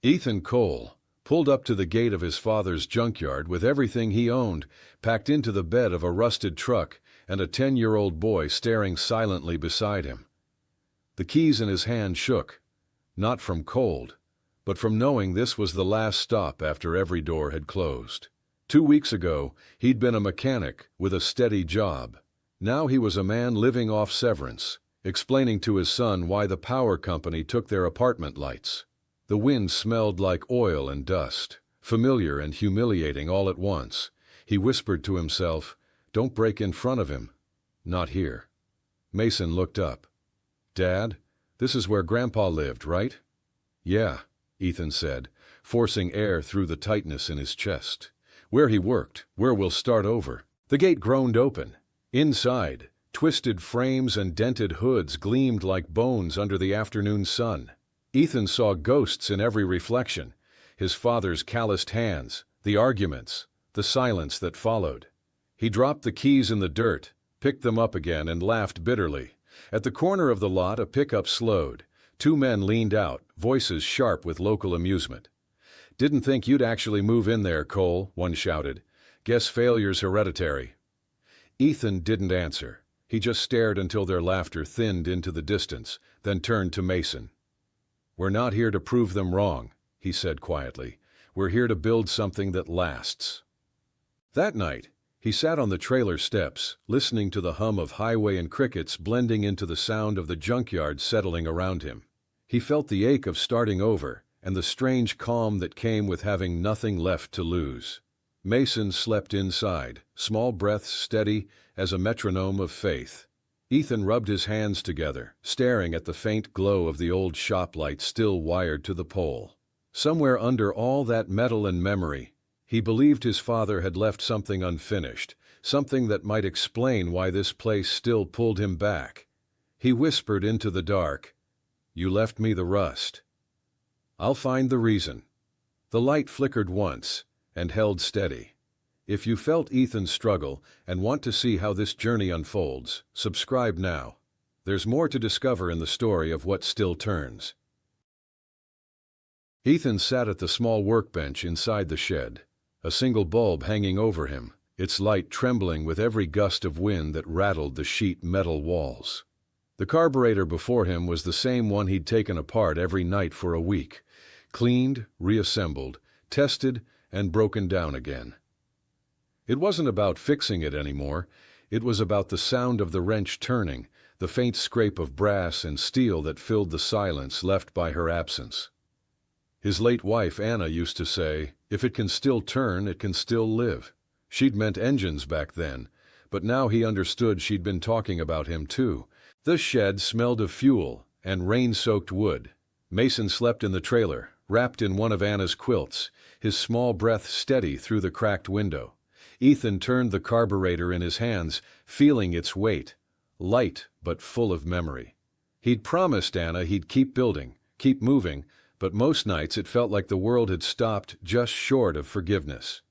Ethan Cole pulled up to the gate of his father's junkyard with everything he owned packed into the bed of a rusted truck and a 10-year-old boy staring silently beside him. The keys in his hand shook, not from cold, but from knowing this was the last stop after every door had closed. 2 weeks ago, he'd been a mechanic with a steady job. Now he was a man living off severance, explaining to his son why the power company took their apartment lights. The wind smelled like oil and dust, familiar and humiliating all at once. He whispered to himself, "Don't break in front of him. Not here." Mason looked up. "Dad, this is where Grandpa lived, right?" "Yeah," Ethan said, forcing air through the tightness in his chest. "Where he worked, where we'll start over." The gate groaned open. Inside, twisted frames and dented hoods gleamed like bones under the afternoon sun. Ethan saw ghosts in every reflection: his father's calloused hands, the arguments, the silence that followed. He dropped the keys in the dirt, picked them up again, and laughed bitterly. At the corner of the lot, a pickup slowed. 2 men leaned out, voices sharp with local amusement. "Didn't think you'd actually move in there, Cole," one shouted. "Guess failure's hereditary." Ethan didn't answer. He just stared until their laughter thinned into the distance, then turned to Mason. "We're not here to prove them wrong," he said quietly. "We're here to build something that lasts." That night, he sat on the trailer steps, listening to the hum of highway and crickets blending into the sound of the junkyard settling around him. He felt the ache of starting over and the strange calm that came with having nothing left to lose. Mason slept inside, small breaths steady as a metronome of faith. Ethan rubbed his hands together, staring at the faint glow of the old shop light still wired to the pole. Somewhere under all that metal and memory, he believed his father had left something unfinished, something that might explain why this place still pulled him back. He whispered into the dark, "You left me the rust. I'll find the reason." The light flickered once and held steady. If you felt Ethan's struggle and want to see how this journey unfolds, subscribe now. There's more to discover in the story of what still turns. Ethan sat at the small workbench inside the shed, a single bulb hanging over him, its light trembling with every gust of wind that rattled the sheet metal walls. The carburetor before him was the same one he'd taken apart every night for a week, cleaned, reassembled, tested, and broken down again. It wasn't about fixing it anymore. It was about the sound of the wrench turning, the faint scrape of brass and steel that filled the silence left by her absence. His late wife, Anna, used to say, "If it can still turn, it can still live." She'd meant engines back then, but now he understood she'd been talking about him too. The shed smelled of fuel and rain-soaked wood. Mason slept in the trailer, wrapped in one of Anna's quilts, his small breath steady through the cracked window. Ethan turned the carburetor in his hands, feeling its weight, light but full of memory. He'd promised Anna he'd keep building, keep moving, but most nights it felt like the world had stopped just short of forgiveness.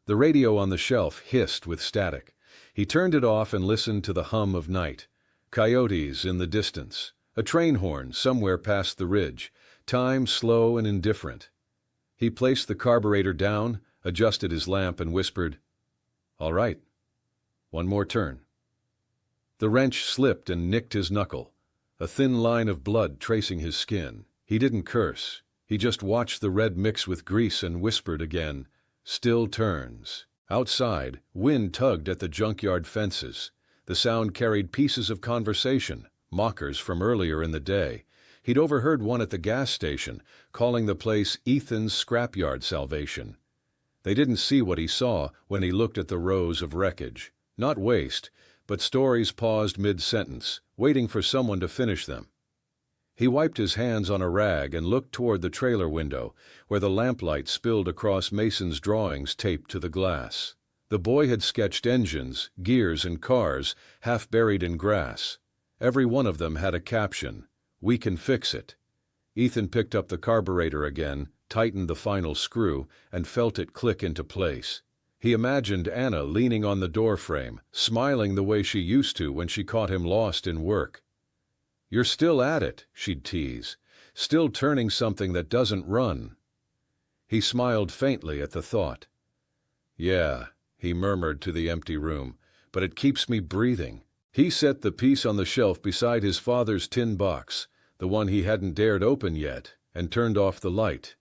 The radio on the shelf hissed with static. He turned it off and listened to the hum of night. Coyotes in the distance, a train horn somewhere past the ridge, time slow and indifferent. He placed the carburetor down, adjusted his lamp, and whispered, "All right. One more turn." The wrench slipped and nicked his knuckle, a thin line of blood tracing his skin. He didn't curse. He just watched the red mix with grease and whispered again, "Still turns." Outside, wind tugged at the junkyard fences. The sound carried pieces of conversation, mockers from earlier in the day. He'd overheard one at the gas station, calling the place Ethan's scrapyard salvation. They didn't see what he saw when he looked at the rows of wreckage. Not waste, but stories paused mid-sentence, waiting for someone to finish them. He wiped his hands on a rag and looked toward the trailer window, where the lamplight spilled across Mason's drawings taped to the glass. The boy had sketched engines, gears, and cars, half buried in grass. Every one of them had a caption, "We can fix it." Ethan picked up the carburetor again, tightened the final screw, and felt it click into place. He imagined Anna leaning on the doorframe, smiling the way she used to when she caught him lost in work. "You're still at it," she'd tease. "Still turning something that doesn't run. He smiled faintly at the thought. "Yeah," he murmured to the empty room, "but it keeps me breathing." He set the piece on the shelf beside his father's tin box, the one he hadn't dared open yet, and turned off the light.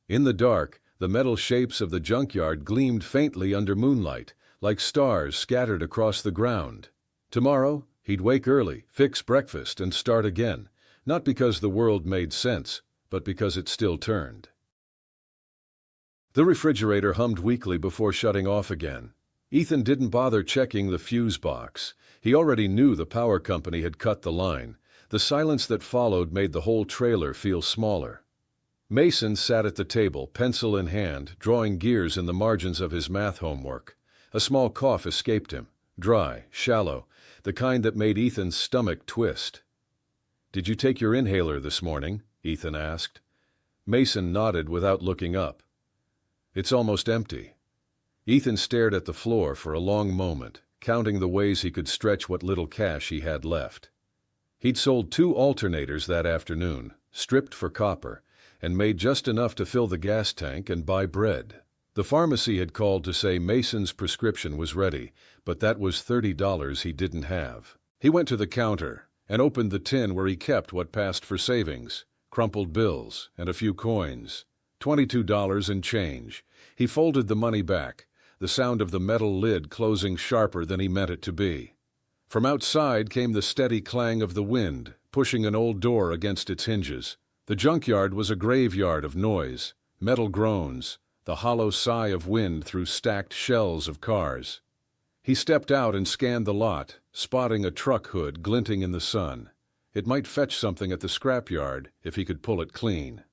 In the dark, the metal shapes of the junkyard gleamed faintly under moonlight, like stars scattered across the ground. Tomorrow, he'd wake early, fix breakfast, and start again, not because the world made sense, but because it still turned. The refrigerator hummed weakly before shutting off again. Ethan didn't bother checking the fuse box. He already knew the power company had cut the line. The silence that followed made the whole trailer feel smaller. Mason sat at the table, pencil in hand, drawing gears in the margins of his math homework. A small cough escaped him, dry, shallow, the kind that made Ethan's stomach twist. "Did you take your inhaler this morning?" Ethan asked. Mason nodded without looking up. "It's almost empty." Ethan stared at the floor for a long moment, counting the ways he could stretch what little cash he had left. He'd sold 2 alternators that afternoon, stripped for copper, and made just enough to fill the gas tank and buy bread. The pharmacy had called to say Mason's prescription was ready, but that was $30 he didn't have. He went to the counter and opened the tin where he kept what passed for savings, crumpled bills, and a few coins. $22 and change. He folded the money back, the sound of the metal lid closing sharper than he meant it to be. From outside came the steady clang of the wind, pushing an old door against its hinges. The junkyard was a graveyard of noise, metal groans, the hollow sigh of wind through stacked shells of cars. He stepped out and scanned the lot, spotting a truck hood glinting in the sun. It might fetch something at the scrapyard if he could pull it clean.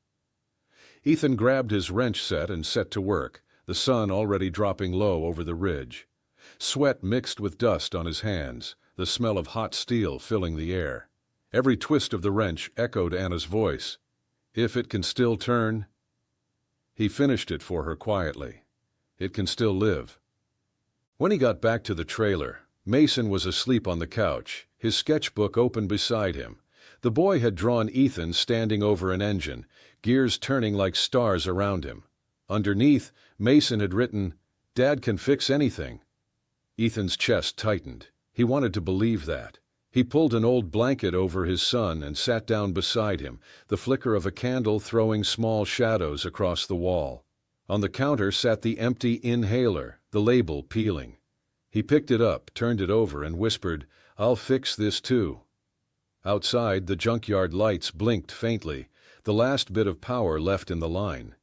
Ethan grabbed his wrench set and set to work, the sun already dropping low over the ridge. Sweat mixed with dust on his hands, the smell of hot steel filling the air. Every twist of the wrench echoed Anna's voice. "If it can still turn." He finished it for her quietly. "It can still live." When he got back to the trailer, Mason was asleep on the couch, his sketchbook open beside him. The boy had drawn Ethan standing over an engine, gears turning like stars around him. Underneath, Mason had written, "Dad can fix anything." Ethan's chest tightened. He wanted to believe that. He pulled an old blanket over his son and sat down beside him, the flicker of a candle throwing small shadows across the wall. On the counter sat the empty inhaler, the label peeling. He picked it up, turned it over, and whispered, "I'll fix this too." Outside, the junkyard lights blinked faintly, the last bit of power left in the line.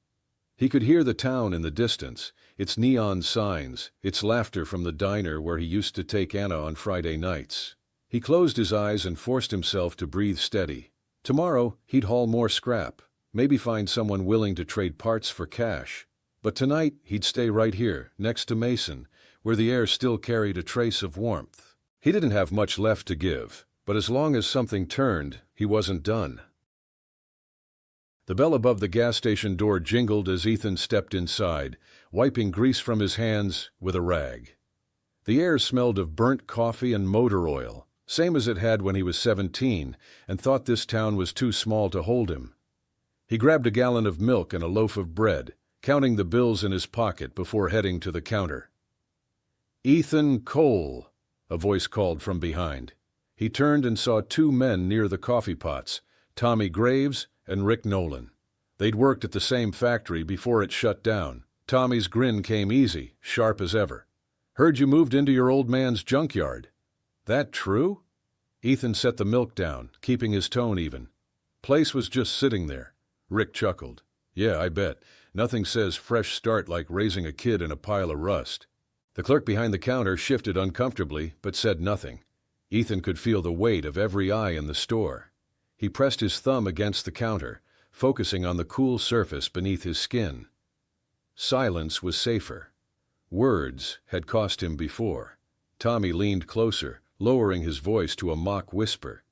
He could hear the town in the distance, its neon signs, its laughter from the diner where he used to take Anna on Friday nights. He closed his eyes and forced himself to breathe steady. Tomorrow, he'd haul more scrap, maybe find someone willing to trade parts for cash. But tonight, he'd stay right here, next to Mason, where the air still carried a trace of warmth. He didn't have much left to give, but as long as something turned, he wasn't done. The bell above the gas station door jingled as Ethan stepped inside, wiping grease from his hands with a rag. The air smelled of burnt coffee and motor oil, same as it had when he was 17, and thought this town was too small to hold him. He grabbed a gallon of milk and a loaf of bread, counting the bills in his pocket before heading to the counter. "Ethan Cole," a voice called from behind. He turned and saw 2 men near the coffee pots, Tommy Graves and Rick Nolan. They'd worked at the same factory before it shut down. Tommy's grin came easy, sharp as ever. "Heard you moved into your old man's junkyard." "That true?" Ethan set the milk down, keeping his tone even. "Place was just sitting there." Rick chuckled. "Yeah, I bet. Nothing says fresh start like raising a kid in a pile of rust." The clerk behind the counter shifted uncomfortably, but said nothing. Ethan could feel the weight of every eye in the store. He pressed his thumb against the counter, focusing on the cool surface beneath his skin. Silence was safer. Words had cost him before. Tommy leaned closer, lowering his voice to a mock whisper.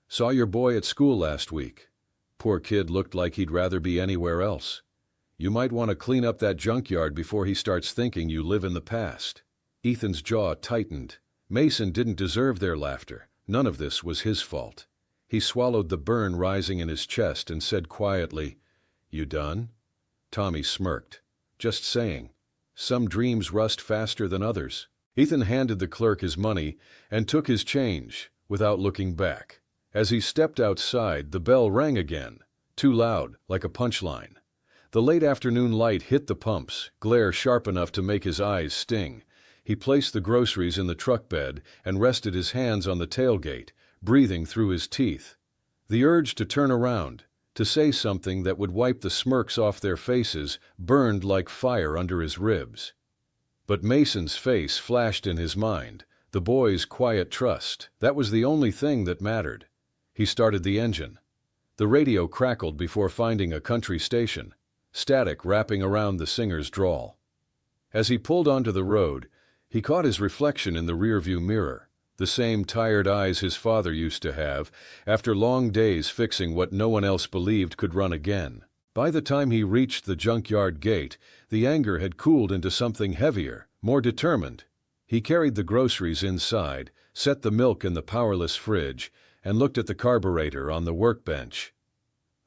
"Saw your boy at school last week. Poor kid looked like he'd rather be anywhere else. You might want to clean up that junkyard before he starts thinking you live in the past." Ethan's jaw tightened. Mason didn't deserve their laughter. None of this was his fault. He swallowed the burn rising in his chest and said quietly, "You done?" Tommy smirked. Just saying. Some dreams rust faster than others. Ethan handed the clerk his money and took his change, without looking back. As he stepped outside, the bell rang again, too loud, like a punchline. The late afternoon light hit the pumps, glare sharp enough to make his eyes sting. He placed the groceries in the truck bed and rested his hands on the tailgate, breathing through his teeth. The urge to turn around, to say something that would wipe the smirks off their faces, burned like fire under his ribs. But Mason's face flashed in his mind, the boy's quiet trust. That was the only thing that mattered. He started the engine. The radio crackled before finding a country station, static wrapping around the singer's drawl. As he pulled onto the road, he caught his reflection in the rearview mirror, the same tired eyes his father used to have after long days fixing what no one else believed could run again. By the time he reached the junkyard gate, the anger had cooled into something heavier, more determined. He carried the groceries inside, set the milk in the powerless fridge, and looked at the carburetor on the workbench.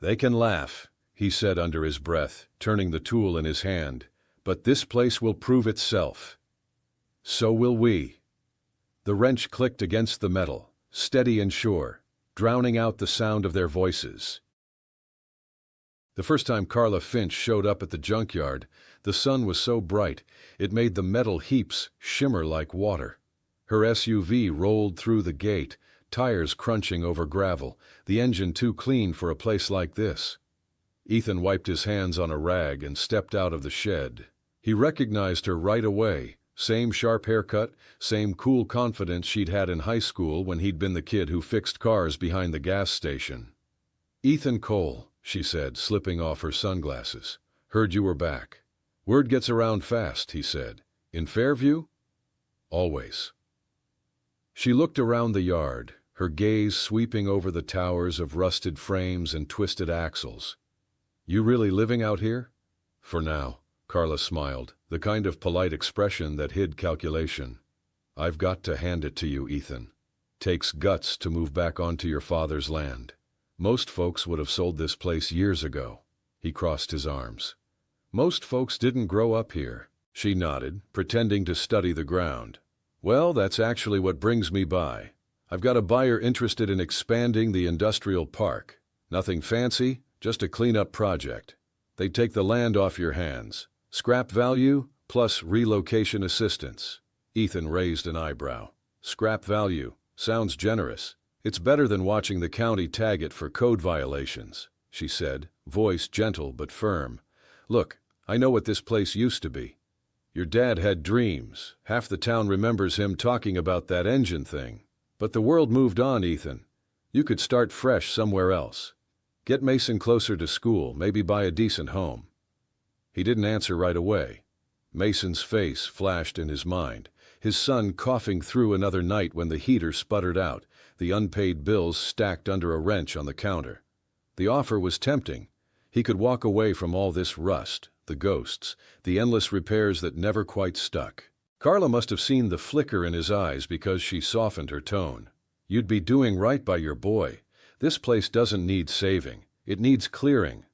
"They can laugh," he said under his breath, turning the tool in his hand, "but this place will prove itself. So will we." The wrench clicked against the metal, steady and sure, drowning out the sound of their voices. The first time Carla Finch showed up at the junkyard, the sun was so bright it made the metal heaps shimmer like water. Her SUV rolled through the gate, tires crunching over gravel, the engine too clean for a place like this. Ethan wiped his hands on a rag and stepped out of the shed. He recognized her right away. Same sharp haircut, same cool confidence she'd had in high school when he'd been the kid who fixed cars behind the gas station. "Ethan Cole," she said, slipping off her sunglasses. "Heard you were back." "Word gets around fast," he said. "In Fairview?" "Always." She looked around the yard, her gaze sweeping over the towers of rusted frames and twisted axles. "You really living out here?" "For now," Carla smiled, the kind of polite expression that hid calculation. "I've got to hand it to you, Ethan. Takes guts to move back onto your father's land. Most folks would have sold this place years ago." He crossed his arms. "Most folks didn't grow up here." She nodded, pretending to study the ground. "Well, that's actually what brings me by. I've got a buyer interested in expanding the industrial park. Nothing fancy, just a cleanup project. They'd take the land off your hands. Scrap value plus relocation assistance." Ethan raised an eyebrow. "Scrap value. Sounds generous. It's better than watching the county tag it for code violations," she said, voice gentle but firm. "Look, I know what this place used to be. Your dad had dreams. Half the town remembers him talking about that engine thing. But the world moved on, Ethan. You could start fresh somewhere else. Get Mason closer to school, maybe buy a decent home." He didn't answer right away. Mason's face flashed in his mind, his son coughing through another night when the heater sputtered out, the unpaid bills stacked under a wrench on the counter. The offer was tempting. He could walk away from all this rust, the ghosts, the endless repairs that never quite stuck. Carla must have seen the flicker in his eyes because she softened her tone. "You'd be doing right by your boy. This place doesn't need saving. It needs clearing."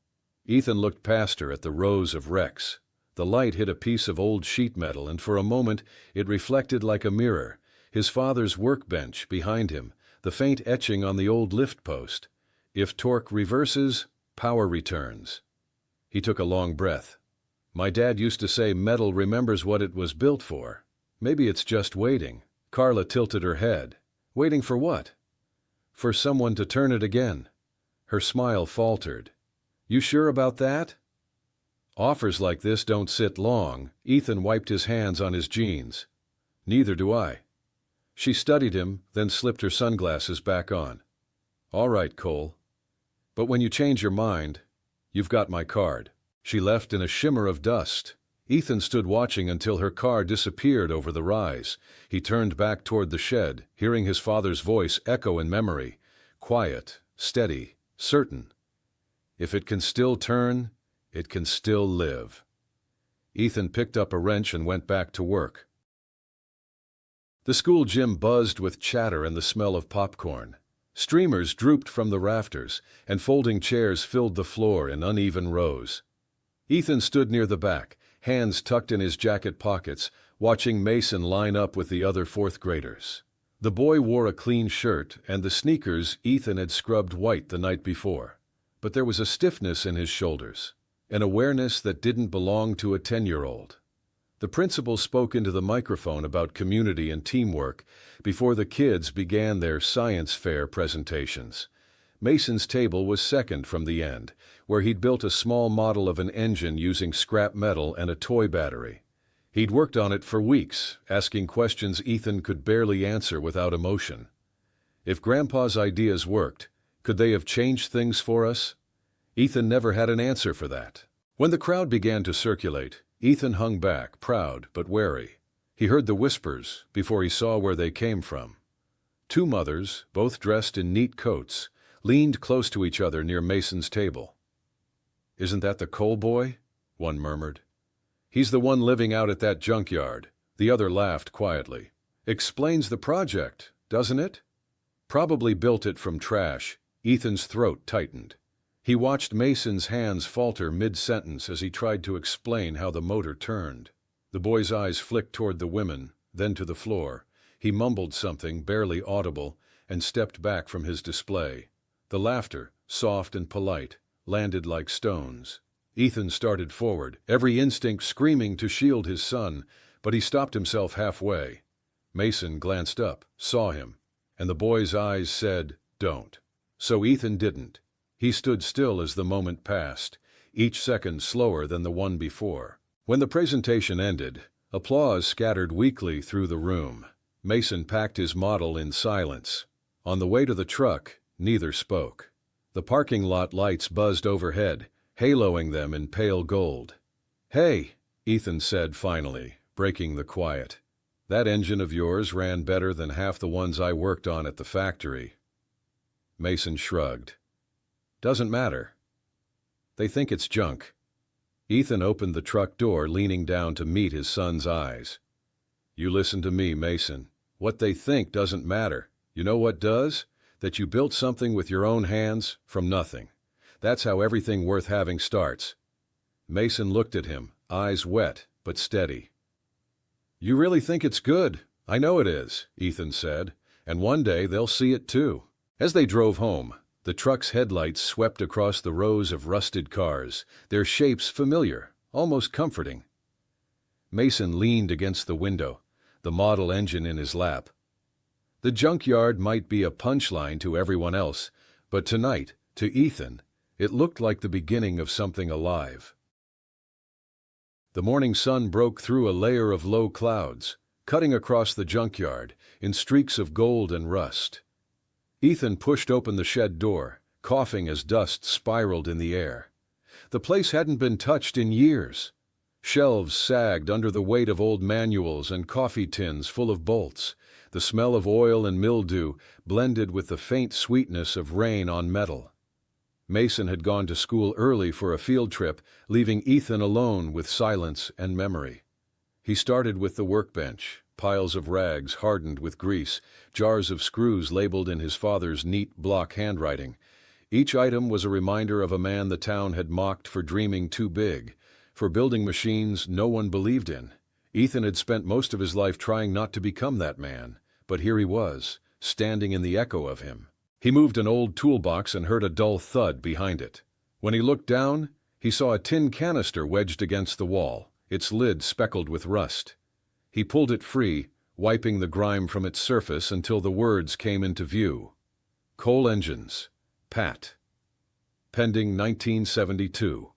Ethan looked past her at the rows of wrecks. The light hit a piece of old sheet metal, and for a moment it reflected like a mirror. His father's workbench behind him, the faint etching on the old lift post. If torque reverses, power returns. He took a long breath. "My dad used to say metal remembers what it was built for. Maybe it's just waiting." Carla tilted her head. "Waiting for what?" "For someone to turn it again." Her smile faltered. "You sure about that?" "Offers like this don't sit long." Ethan wiped his hands on his jeans. "Neither do I." She studied him, then slipped her sunglasses back on. "All right, Cole. But when you change your mind, you've got my card." She left in a shimmer of dust. Ethan stood watching until her car disappeared over the rise. He turned back toward the shed, hearing his father's voice echo in memory. Quiet, steady, certain. If it can still turn, it can still live. Ethan picked up a wrench and went back to work. The school gym buzzed with chatter and the smell of popcorn. Streamers drooped from the rafters, and folding chairs filled the floor in uneven rows. Ethan stood near the back, hands tucked in his jacket pockets, watching Mason line up with the other fourth graders. The boy wore a clean shirt and the sneakers Ethan had scrubbed white the night before. But there was a stiffness in his shoulders, an awareness that didn't belong to a 10-year-old. The principal spoke into the microphone about community and teamwork before the kids began their science fair presentations. Mason's table was second from the end, where he'd built a small model of an engine using scrap metal and a toy battery. He'd worked on it for weeks, asking questions Ethan could barely answer without emotion. If Grandpa's ideas worked, could they have changed things for us? Ethan never had an answer for that. When the crowd began to circulate, Ethan hung back, proud but wary. He heard the whispers before he saw where they came from. Two mothers, both dressed in neat coats, leaned close to each other near Mason's table. "Isn't that the coal boy?" one murmured. "He's the one living out at that junkyard." The other laughed quietly. "Explains the project, doesn't it?" "Probably built it from trash." Ethan's throat tightened. He watched Mason's hands falter mid-sentence as he tried to explain how the motor turned. The boy's eyes flicked toward the women, then to the floor. He mumbled something barely audible and stepped back from his display. The laughter, soft and polite, landed like stones. Ethan started forward, every instinct screaming to shield his son, but he stopped himself halfway. Mason glanced up, saw him, and the boy's eyes said, "Don't." So Ethan didn't. He stood still as the moment passed, each second slower than the one before. When the presentation ended, applause scattered weakly through the room. Mason packed his model in silence. On the way to the truck, neither spoke. The parking lot lights buzzed overhead, haloing them in pale gold. "Hey," Ethan said finally, breaking the quiet. "That engine of yours ran better than half the ones I worked on at the factory." Mason shrugged. "Doesn't matter. They think it's junk." Ethan opened the truck door, leaning down to meet his son's eyes. "You listen to me, Mason. What they think doesn't matter. You know what does? That you built something with your own hands, from nothing. That's how everything worth having starts." Mason looked at him, eyes wet but steady. "You really think it's good? I know it is," Ethan said, "and one day they'll see it too." As they drove home, the truck's headlights swept across the rows of rusted cars, their shapes familiar, almost comforting. Mason leaned against the window, the model engine in his lap. The junkyard might be a punchline to everyone else, but tonight, to Ethan, it looked like the beginning of something alive. The morning sun broke through a layer of low clouds, cutting across the junkyard in streaks of gold and rust. Ethan pushed open the shed door, coughing as dust spiraled in the air. The place hadn't been touched in years. Shelves sagged under the weight of old manuals and coffee tins full of bolts. The smell of oil and mildew blended with the faint sweetness of rain on metal. Mason had gone to school early for a field trip, leaving Ethan alone with silence and memory. He started with the workbench, piles of rags hardened with grease, jars of screws labeled in his father's neat block handwriting. Each item was a reminder of a man the town had mocked for dreaming too big, for building machines no one believed in. Ethan had spent most of his life trying not to become that man, but here he was, standing in the echo of him. He moved an old toolbox and heard a dull thud behind it. When he looked down, he saw a tin canister wedged against the wall, its lid speckled with rust. He pulled it free, wiping the grime from its surface until the words came into view. Coal engines. Pat. Pending 1972.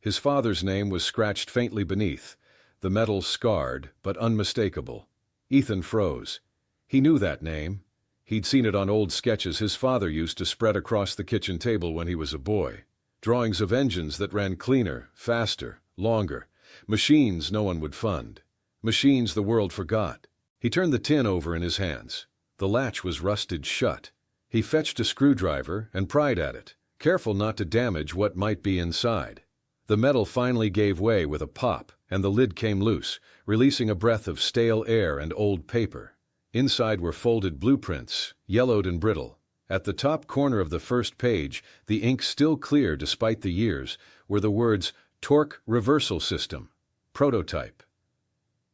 His father's name was scratched faintly beneath, the metal scarred but unmistakable. Ethan froze. He knew that name. He'd seen it on old sketches his father used to spread across the kitchen table when he was a boy. Drawings of engines that ran cleaner, faster, longer. Machines no one would fund. Machines the world forgot. He turned the tin over in his hands. The latch was rusted shut. He fetched a screwdriver and pried at it, careful not to damage what might be inside. The metal finally gave way with a pop, and the lid came loose, releasing a breath of stale air and old paper. Inside were folded blueprints, yellowed and brittle. At the top corner of the first page, the ink still clear despite the years, were the words, Torque reversal system. Prototype.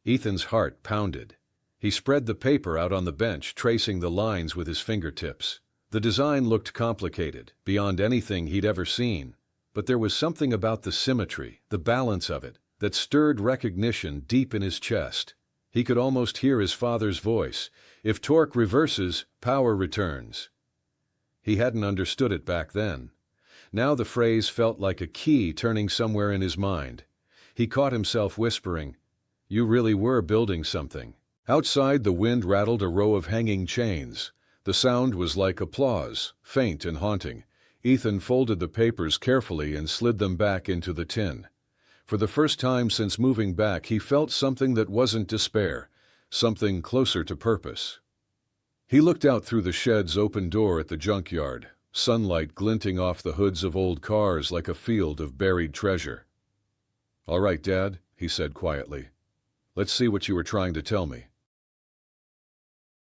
Ethan's heart pounded. He spread the paper out on the bench, tracing the lines with his fingertips. The design looked complicated, beyond anything he'd ever seen, but there was something about the symmetry, the balance of it, that stirred recognition deep in his chest. He could almost hear his father's voice. If torque reverses, power returns. He hadn't understood it back then. Now the phrase felt like a key turning somewhere in his mind. He caught himself whispering, "You really were building something." Outside, the wind rattled a row of hanging chains. The sound was like applause, faint and haunting. Ethan folded the papers carefully and slid them back into the tin. For the first time since moving back, he felt something that wasn't despair, something closer to purpose. He looked out through the shed's open door at the junkyard, sunlight glinting off the hoods of old cars like a field of buried treasure. "All right, Dad," he said quietly. "Let's see what you were trying to tell me."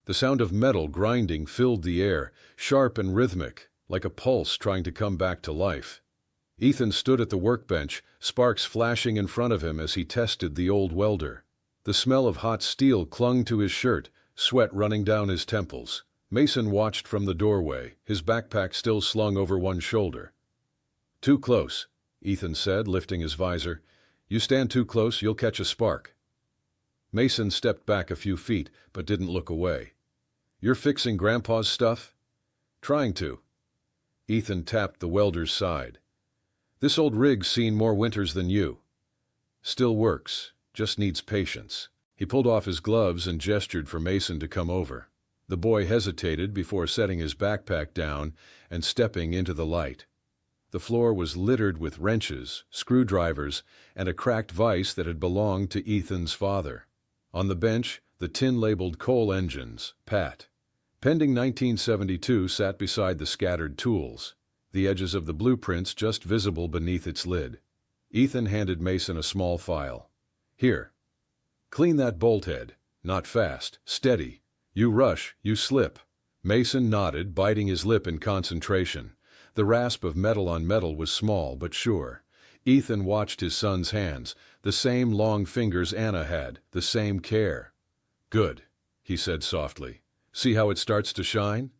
The sound of metal grinding filled the air, sharp and rhythmic, like a pulse trying to come back to life. Ethan stood at the workbench, sparks flashing in front of him as he tested the old welder. The smell of hot steel clung to his shirt, sweat running down his temples. Mason watched from the doorway, his backpack still slung over one shoulder. "Too close," Ethan said, lifting his visor. "You stand too close, you'll catch a spark." Mason stepped back a few feet, but didn't look away. "You're fixing Grandpa's stuff?" "Trying to." Ethan tapped the welder's side. "This old rig's seen more winters than you." "Still works, just needs patience." He pulled off his gloves and gestured for Mason to come over. The boy hesitated before setting his backpack down and stepping into the light. The floor was littered with wrenches, screwdrivers, and a cracked vise that had belonged to Ethan's father. On the bench, the tin-labeled coal engines, Pat. Pending 1972 sat beside the scattered tools, the edges of the blueprints just visible beneath its lid. Ethan handed Mason a small file. "Here. Clean that bolt head. Not fast. Steady. You rush, you slip." Mason nodded, biting his lip in concentration. The rasp of metal on metal was small but sure. Ethan watched his son's hands, the same long fingers Anna had, the same care. "Good," he said softly. "See how it starts to shine?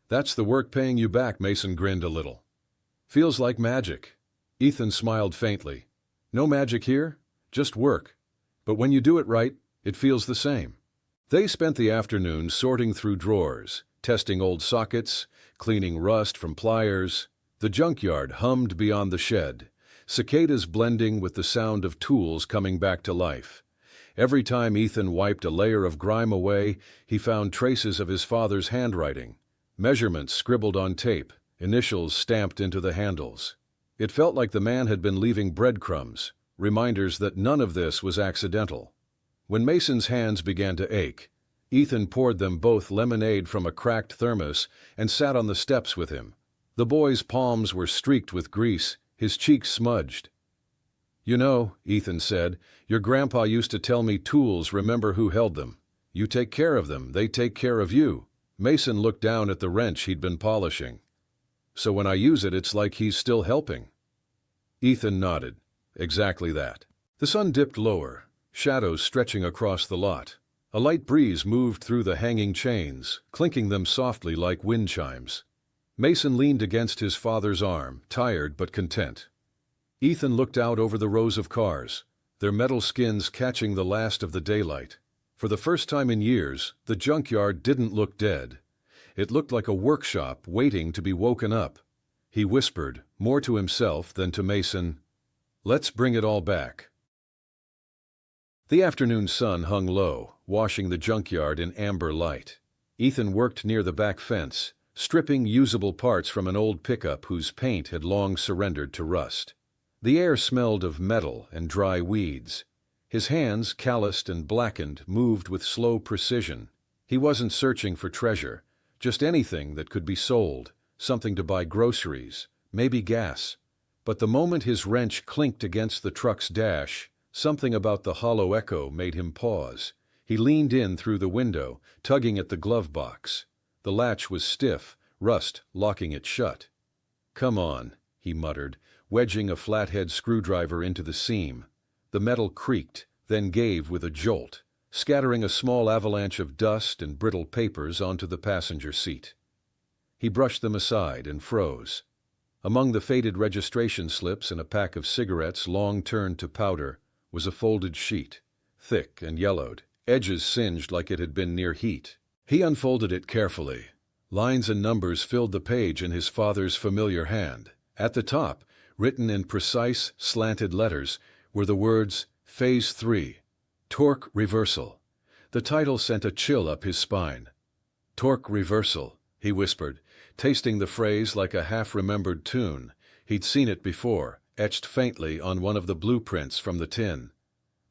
That's the work paying you back." Mason grinned a little. "Feels like magic." Ethan smiled faintly. "No magic here, just work. But when you do it right, it feels the same." They spent the afternoon sorting through drawers, testing old sockets, cleaning rust from pliers. The junkyard hummed beyond the shed, cicadas blending with the sound of tools coming back to life. Every time Ethan wiped a layer of grime away, he found traces of his father's handwriting, measurements scribbled on tape, initials stamped into the handles. It felt like the man had been leaving breadcrumbs, reminders that none of this was accidental. When Mason's hands began to ache, Ethan poured them both lemonade from a cracked thermos and sat on the steps with him. The boy's palms were streaked with grease, his cheeks smudged. "You know," Ethan said, "your grandpa used to tell me tools remember who held them. You take care of them, they take care of you." Mason looked down at the wrench he'd been polishing. "So when I use it, it's like he's still helping." Ethan nodded. "Exactly that." The sun dipped lower, shadows stretching across the lot. A light breeze moved through the hanging chains, clinking them softly like wind chimes. Mason leaned against his father's arm, tired but content. Ethan looked out over the rows of cars, their metal skins catching the last of the daylight. For the first time in years, the junkyard didn't look dead. It looked like a workshop waiting to be woken up. He whispered, more to himself than to Mason, "Let's bring it all back." The afternoon sun hung low, washing the junkyard in amber light. Ethan worked near the back fence, stripping usable parts from an old pickup whose paint had long surrendered to rust. The air smelled of metal and dry weeds. His hands, calloused and blackened, moved with slow precision. He wasn't searching for treasure, just anything that could be sold, something to buy groceries, maybe gas. But the moment his wrench clinked against the truck's dash, something about the hollow echo made him pause. He leaned in through the window, tugging at the glove box. The latch was stiff, rust locking it shut. "Come on," he muttered. wedging a flathead screwdriver into the seam. The metal creaked, then gave with a jolt, scattering a small avalanche of dust and brittle papers onto the passenger seat. He brushed them aside and froze. Among the faded registration slips and a pack of cigarettes long turned to powder was a folded sheet, thick and yellowed, edges singed like it had been near heat. He unfolded it carefully. Lines and numbers filled the page in his father's familiar hand. At the top, written in precise, slanted letters, were the words, Phase 3, Torque Reversal. The title sent a chill up his spine. Torque Reversal, he whispered, tasting the phrase like a half-remembered tune. He'd seen it before, etched faintly on one of the blueprints from the tin.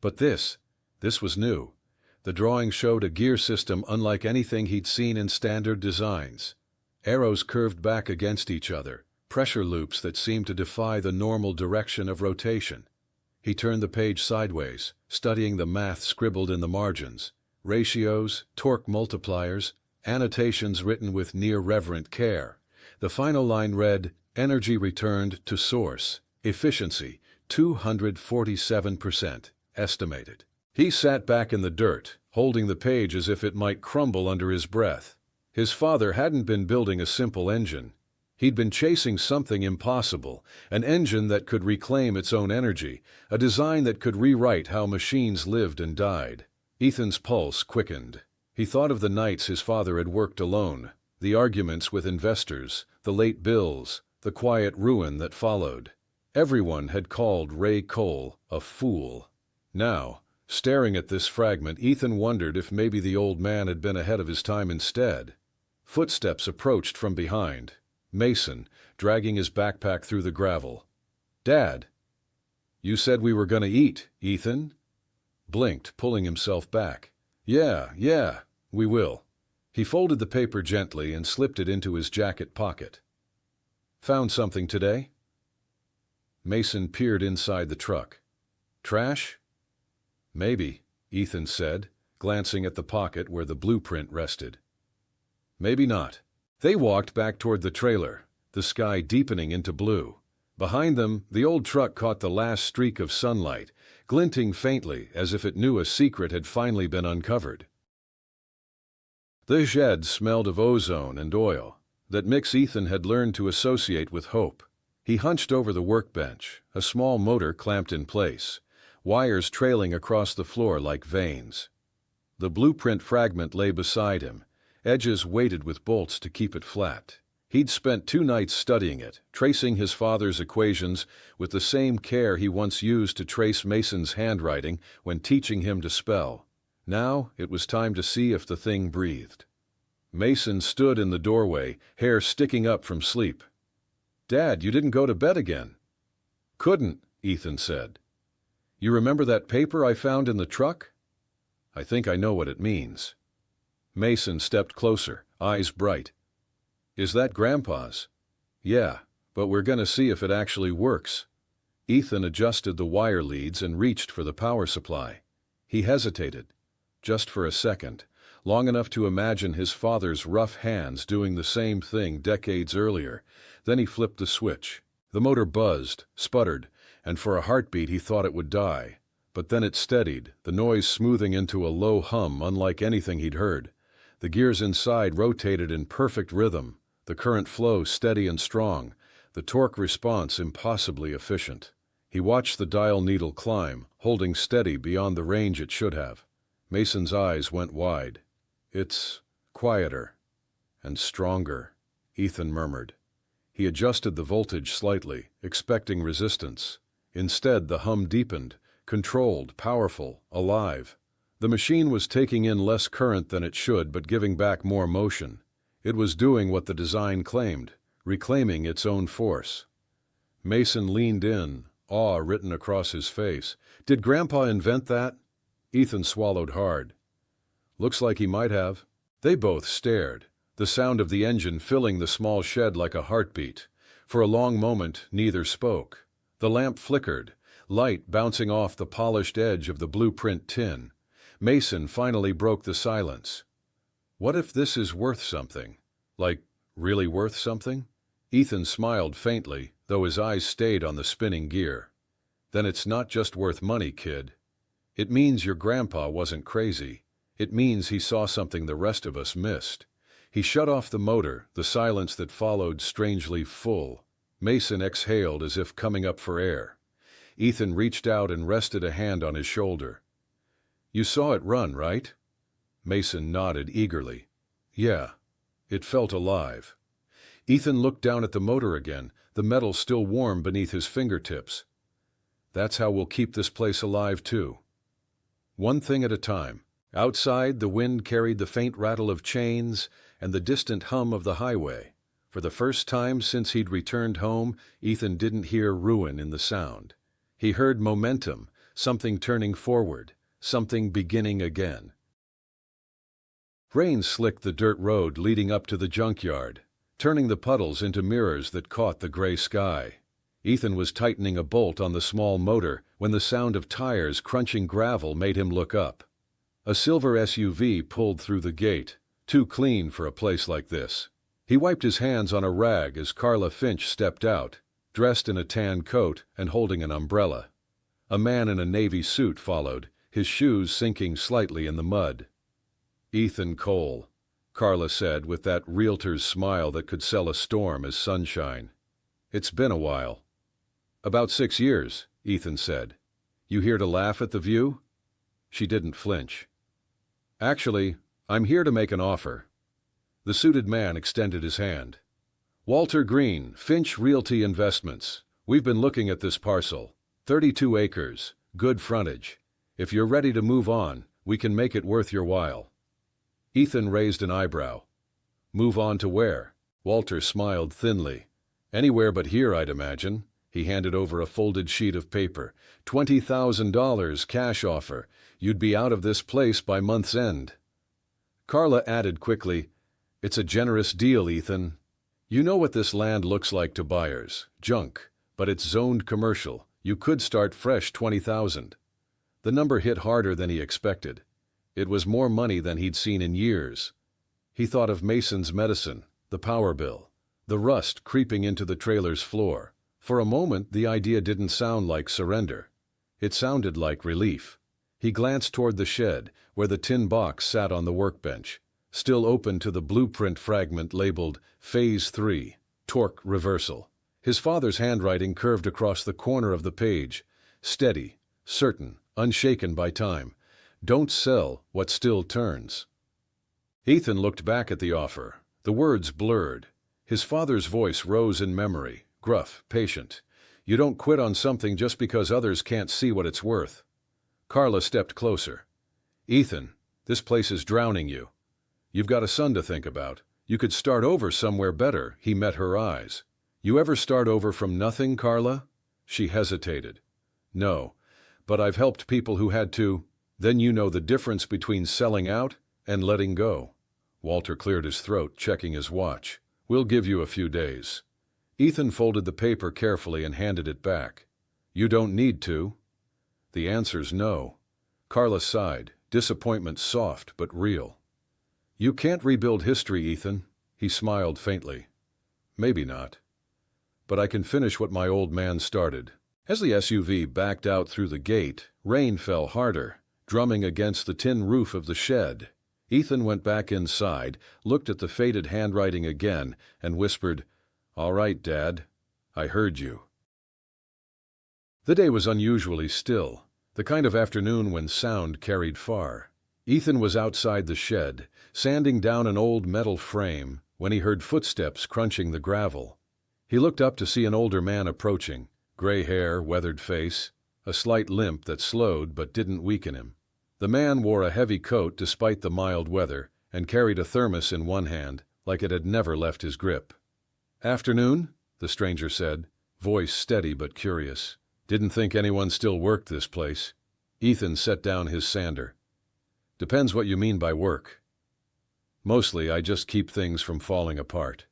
But this was new. The drawing showed a gear system unlike anything he'd seen in standard designs. Arrows curved back against each other, pressure loops that seemed to defy the normal direction of rotation. He turned the page sideways, studying the math scribbled in the margins. Ratios, torque multipliers, annotations written with near-reverent care. The final line read, Energy returned to source. Efficiency, 247%, estimated. He sat back in the dirt, holding the page as if it might crumble under his breath. His father hadn't been building a simple engine. He'd been chasing something impossible, an engine that could reclaim its own energy, a design that could rewrite how machines lived and died. Ethan's pulse quickened. He thought of the nights his father had worked alone, the arguments with investors, the late bills, the quiet ruin that followed. Everyone had called Ray Cole a fool. Now, staring at this fragment, Ethan wondered if maybe the old man had been ahead of his time instead. Footsteps approached from behind. Mason, dragging his backpack through the gravel. "Dad, you said we were gonna eat, Ethan?" Blinked, pulling himself back. Yeah, we will." He folded the paper gently and slipped it into his jacket pocket. "Found something today?" Mason peered inside the truck. "Trash?" "Maybe," Ethan said, glancing at the pocket where the blueprint rested. "Maybe not." They walked back toward the trailer, the sky deepening into blue. Behind them, the old truck caught the last streak of sunlight, glinting faintly as if it knew a secret had finally been uncovered. The shed smelled of ozone and oil, that mix Ethan had learned to associate with hope. He hunched over the workbench, a small motor clamped in place, wires trailing across the floor like veins. The blueprint fragment lay beside him, edges weighted with bolts to keep it flat. He'd spent 2 nights studying it, tracing his father's equations with the same care he once used to trace Mason's handwriting when teaching him to spell. Now it was time to see if the thing breathed. Mason stood in the doorway, hair sticking up from sleep. "Dad, you didn't go to bed again." "Couldn't," Ethan said. "You remember that paper I found in the truck?" "I think I know what it means." Mason stepped closer, eyes bright. "Is that Grandpa's?" "Yeah, but we're gonna see if it actually works." Ethan adjusted the wire leads and reached for the power supply. He hesitated, just for a second, long enough to imagine his father's rough hands doing the same thing decades earlier. Then he flipped the switch. The motor buzzed, sputtered, and for a heartbeat he thought it would die. But then it steadied, the noise smoothing into a low hum unlike anything he'd heard. The gears inside rotated in perfect rhythm, the current flow steady and strong, the torque response impossibly efficient. He watched the dial needle climb, holding steady beyond the range it should have. Mason's eyes went wide. "It's quieter and stronger," Ethan murmured. He adjusted the voltage slightly, expecting resistance. Instead, the hum deepened, controlled, powerful, alive. The machine was taking in less current than it should, but giving back more motion. It was doing what the design claimed, reclaiming its own force. Mason leaned in, awe written across his face. "Did Grandpa invent that?" Ethan swallowed hard. "Looks like he might have." They both stared, the sound of the engine filling the small shed like a heartbeat. For a long moment, neither spoke. The lamp flickered, light bouncing off the polished edge of the blueprint tin. Mason finally broke the silence. "What if this is worth something? Like, really worth something?" Ethan smiled faintly, though his eyes stayed on the spinning gear. "Then it's not just worth money, kid. It means your grandpa wasn't crazy. It means he saw something the rest of us missed." He shut off the motor, the silence that followed strangely full. Mason exhaled as if coming up for air. Ethan reached out and rested a hand on his shoulder. "You saw it run, right?" Mason nodded eagerly. "Yeah. It felt alive." Ethan looked down at the motor again, the metal still warm beneath his fingertips. "That's how we'll keep this place alive, too. One thing at a time." Outside, the wind carried the faint rattle of chains and the distant hum of the highway. For the first time since he'd returned home, Ethan didn't hear ruin in the sound. He heard momentum, something turning forward, something beginning again. Rain slicked the dirt road leading up to the junkyard, turning the puddles into mirrors that caught the gray sky. Ethan was tightening a bolt on the small motor when the sound of tires crunching gravel made him look up. A silver SUV pulled through the gate, too clean for a place like this. He wiped his hands on a rag as Carla Finch stepped out, dressed in a tan coat and holding an umbrella. A man in a navy suit followed, his shoes sinking slightly in the mud. "Ethan Cole," Carla said with that realtor's smile that could sell a storm as sunshine. "It's been a while." "About 6 years," Ethan said. "You here to laugh at the view?" She didn't flinch. "Actually, I'm here to make an offer." The suited man extended his hand. "Walter Green, Finch Realty Investments. We've been looking at this parcel. 32 acres, good frontage. If you're ready to move on, we can make it worth your while." Ethan raised an eyebrow. "Move on to where?" Walter smiled thinly. "Anywhere but here, I'd imagine." He handed over a folded sheet of paper. $20,000 cash offer. You'd be out of this place by month's end." Carla added quickly, "It's a generous deal, Ethan. You know what this land looks like to buyers. Junk, but it's zoned commercial. You could start fresh 20,000. The number hit harder than he expected. It was more money than he'd seen in years. He thought of Mason's medicine, the power bill, the rust creeping into the trailer's floor. For a moment, the idea didn't sound like surrender. It sounded like relief. He glanced toward the shed, where the tin box sat on the workbench, still open to the blueprint fragment labeled Phase 3, Torque Reversal. His father's handwriting curved across the corner of the page, steady, certain, unshaken by time. "Don't sell what still turns." Ethan looked back at the offer. The words blurred. His father's voice rose in memory, gruff, patient. "You don't quit on something just because others can't see what it's worth." Carla stepped closer. "Ethan, this place is drowning you. You've got a son to think about. You could start over somewhere better." He met her eyes. "You ever start over from nothing, Carla?" She hesitated. "No, but I've helped people who had to." "Then you know the difference between selling out and letting go." Walter cleared his throat, checking his watch. "We'll give you a few days." Ethan folded the paper carefully and handed it back. "You don't need to." "The answer's no." Carla sighed, disappointment soft but real. "You can't rebuild history, Ethan." He smiled faintly. "Maybe not. But I can finish what my old man started." As the SUV backed out through the gate, rain fell harder, drumming against the tin roof of the shed. Ethan went back inside, looked at the faded handwriting again, and whispered, "All right, Dad. I heard you." The day was unusually still, the kind of afternoon when sound carried far. Ethan was outside the shed, sanding down an old metal frame, when he heard footsteps crunching the gravel. He looked up to see an older man approaching, gray hair, weathered face, a slight limp that slowed but didn't weaken him. The man wore a heavy coat despite the mild weather and carried a thermos in one hand, like it had never left his grip. "Afternoon," the stranger said, voice steady but curious. "Didn't think anyone still worked this place." Ethan set down his sander. "Depends what you mean by work." "Mostly I just keep things from falling apart."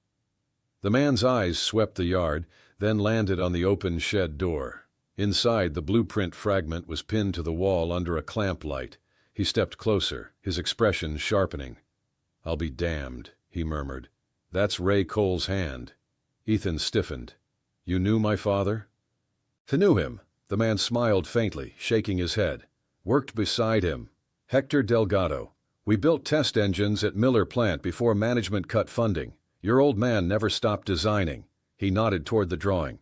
The man's eyes swept the yard, then landed on the open shed door. Inside, the blueprint fragment was pinned to the wall under a clamp light. He stepped closer, his expression sharpening. "I'll be damned," he murmured. "That's Ray Cole's hand." Ethan stiffened. You knew my father? I knew him. The man smiled faintly, shaking his head. Worked beside him. Hector Delgado. We built test engines at Miller plant before management cut funding. Your old man never stopped designing. He nodded toward the drawing.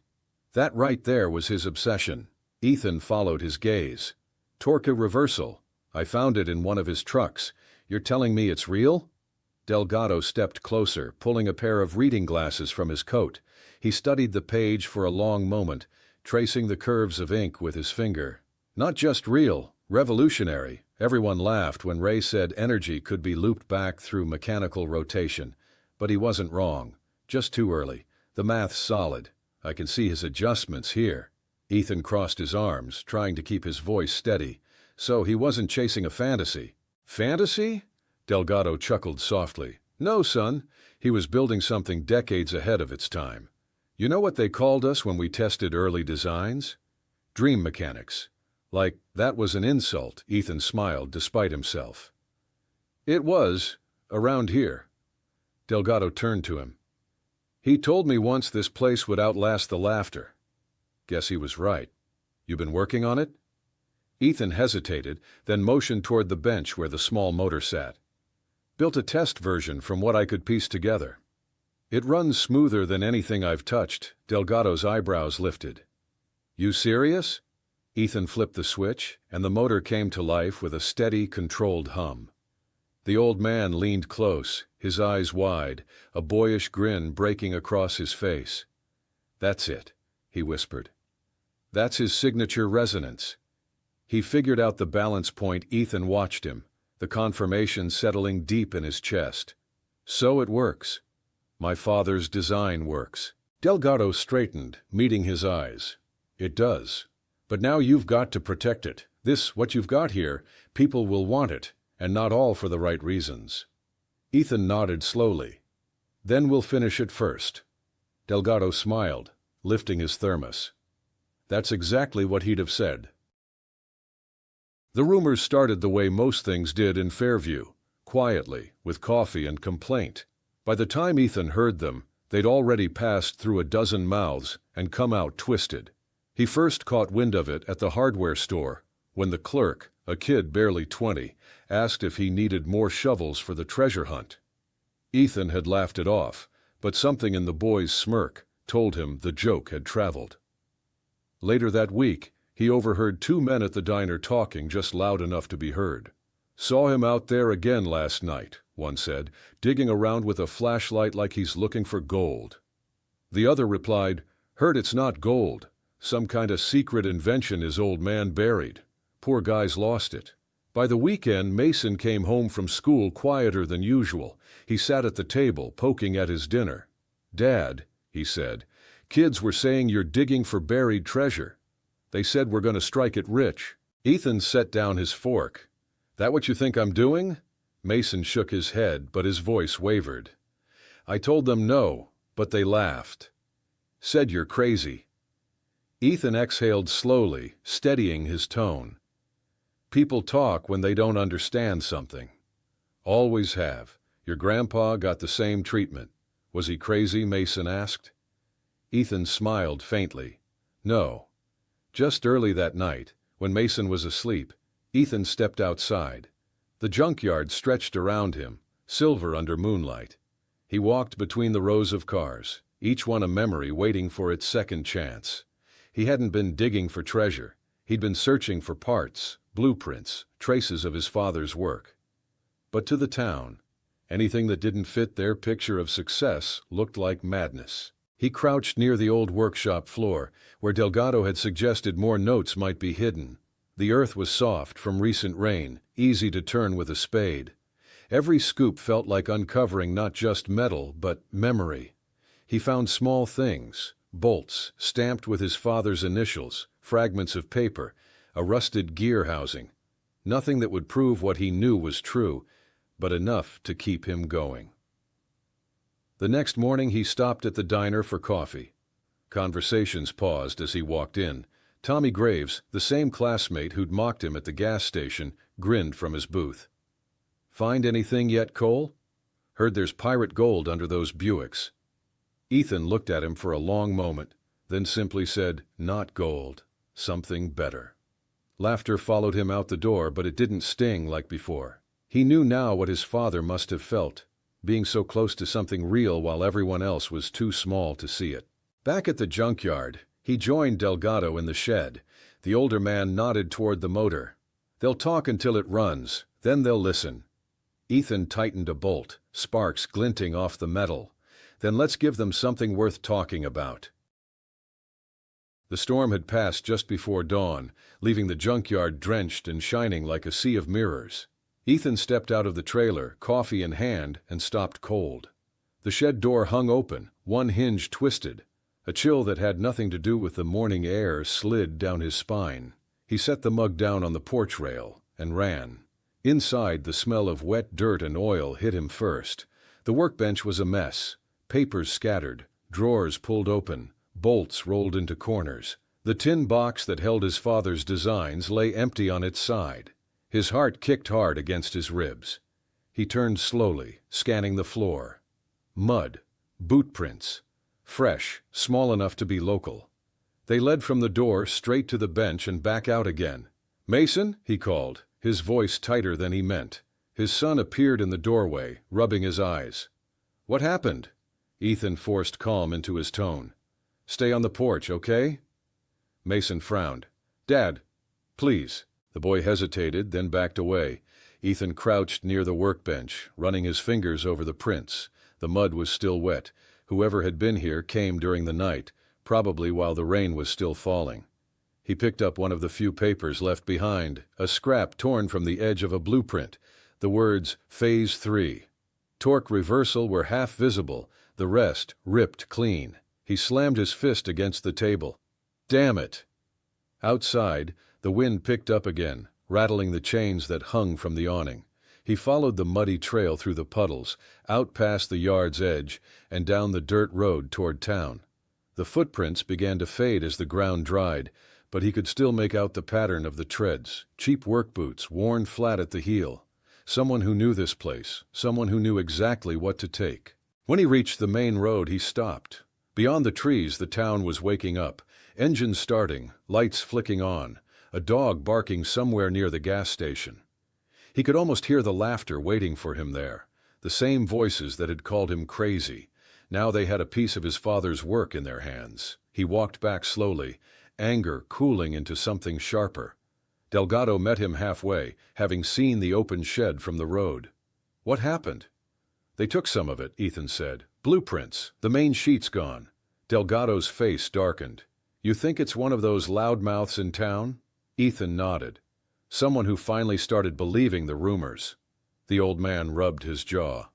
That right there was his obsession. Ethan followed his gaze. Torque reversal. I found it in one of his trucks. You're telling me it's real? Delgado stepped closer, pulling a pair of reading glasses from his coat. He studied the page for a long moment, tracing the curves of ink with his finger. Not just real, revolutionary. Everyone laughed when Ray said energy could be looped back through mechanical rotation. But he wasn't wrong. Just too early. The math's solid. I can see his adjustments here. Ethan crossed his arms, trying to keep his voice steady. So he wasn't chasing a fantasy. Fantasy? Delgado chuckled softly. No, son. He was building something decades ahead of its time. You know what they called us when we tested early designs? Dream mechanics. Like, that was an insult, Ethan smiled despite himself. It was, around here. Delgado turned to him. He told me once this place would outlast the laughter. Guess he was right. You been working on it? Ethan hesitated, then motioned toward the bench where the small motor sat. Built a test version from what I could piece together. It runs smoother than anything I've touched. Delgado's eyebrows lifted. You serious? Ethan flipped the switch, and the motor came to life with a steady, controlled hum. The old man leaned close, his eyes wide, a boyish grin breaking across his face. That's it, he whispered. That's his signature resonance. He figured out the balance point. Ethan watched him, the confirmation settling deep in his chest. So it works. My father's design works. Delgado straightened, meeting his eyes. It does. But now you've got to protect it. What you've got here, people will want it, and not all for the right reasons. Ethan nodded slowly. Then we'll finish it first. Delgado smiled, lifting his thermos. That's exactly what he'd have said. The rumors started the way most things did in Fairview, quietly, with coffee and complaint. By the time Ethan heard them, they'd already passed through a dozen mouths and come out twisted. He first caught wind of it at the hardware store, when the clerk, a kid barely 20, asked if he needed more shovels for the treasure hunt. Ethan had laughed it off, but something in the boy's smirk told him the joke had traveled. Later that week, he overheard two men at the diner talking just loud enough to be heard. Saw him out there again last night, one said, digging around with a flashlight like he's looking for gold. The other replied, heard it's not gold. Some kind of secret invention his old man buried. Poor guy's lost it. By the weekend, Mason came home from school quieter than usual. He sat at the table, poking at his dinner. Dad, he said, kids were saying you're digging for buried treasure. They said we're going to strike it rich. Ethan set down his fork. That what you think I'm doing? Mason shook his head, but his voice wavered. I told them no, but they laughed. Said you're crazy. Ethan exhaled slowly, steadying his tone. People talk when they don't understand something. Always have. Your grandpa got the same treatment. Was he crazy? Mason asked. Ethan smiled faintly. No. Just early that night, when Mason was asleep, Ethan stepped outside. The junkyard stretched around him, silver under moonlight. He walked between the rows of cars, each one a memory waiting for its second chance. He hadn't been digging for treasure. He'd been searching for parts, blueprints, traces of his father's work. But to the town, anything that didn't fit their picture of success looked like madness. He crouched near the old workshop floor, where Delgado had suggested more notes might be hidden. The earth was soft from recent rain, easy to turn with a spade. Every scoop felt like uncovering not just metal, but memory. He found small things, bolts stamped with his father's initials, fragments of paper, a rusted gear housing. Nothing that would prove what he knew was true, but enough to keep him going. The next morning he stopped at the diner for coffee. Conversations paused as he walked in. Tommy Graves, the same classmate who'd mocked him at the gas station, grinned from his booth. Find anything yet, Cole? Heard there's pirate gold under those Buicks. Ethan looked at him for a long moment, then simply said, "Not gold. Something better." Laughter followed him out the door, but it didn't sting like before. He knew now what his father must have felt, being so close to something real while everyone else was too small to see it. Back at the junkyard, he joined Delgado in the shed. The older man nodded toward the motor. "They'll talk until it runs, then they'll listen." Ethan tightened a bolt, sparks glinting off the metal. "Then let's give them something worth talking about." The storm had passed just before dawn, leaving the junkyard drenched and shining like a sea of mirrors. Ethan stepped out of the trailer, coffee in hand, and stopped cold. The shed door hung open, one hinge twisted. A chill that had nothing to do with the morning air slid down his spine. He set the mug down on the porch rail and ran. Inside, the smell of wet dirt and oil hit him first. The workbench was a mess, papers scattered, drawers pulled open, bolts rolled into corners. The tin box that held his father's designs lay empty on its side. His heart kicked hard against his ribs. He turned slowly, scanning the floor. Mud, boot prints, fresh, small enough to be local. They led from the door straight to the bench and back out again. "Mason," he called, his voice tighter than he meant. His son appeared in the doorway, rubbing his eyes. "What happened?" Ethan forced calm into his tone. "Stay on the porch, okay?" Mason frowned. "Dad, please." The boy hesitated, then backed away. Ethan crouched near the workbench, running his fingers over the prints. The mud was still wet. Whoever had been here came during the night, probably while the rain was still falling. He picked up one of the few papers left behind, a scrap torn from the edge of a blueprint. The words, "Phase 3. Torque reversal" were half visible, the rest ripped clean. He slammed his fist against the table. "Damn it!" Outside, the wind picked up again, rattling the chains that hung from the awning. He followed the muddy trail through the puddles, out past the yard's edge, and down the dirt road toward town. The footprints began to fade as the ground dried, but he could still make out the pattern of the treads, cheap work boots worn flat at the heel. Someone who knew this place, someone who knew exactly what to take. When he reached the main road, he stopped. Beyond the trees, the town was waking up, engines starting, lights flicking on, a dog barking somewhere near the gas station. He could almost hear the laughter waiting for him there, the same voices that had called him crazy. Now they had a piece of his father's work in their hands. He walked back slowly, anger cooling into something sharper. Delgado met him halfway, having seen the open shed from the road. "What happened?" "They took some of it," Ethan said. "Blueprints. The main sheet's gone." Delgado's face darkened. "You think it's one of those loudmouths in town?" Ethan nodded. "Someone who finally started believing the rumors." The old man rubbed his jaw.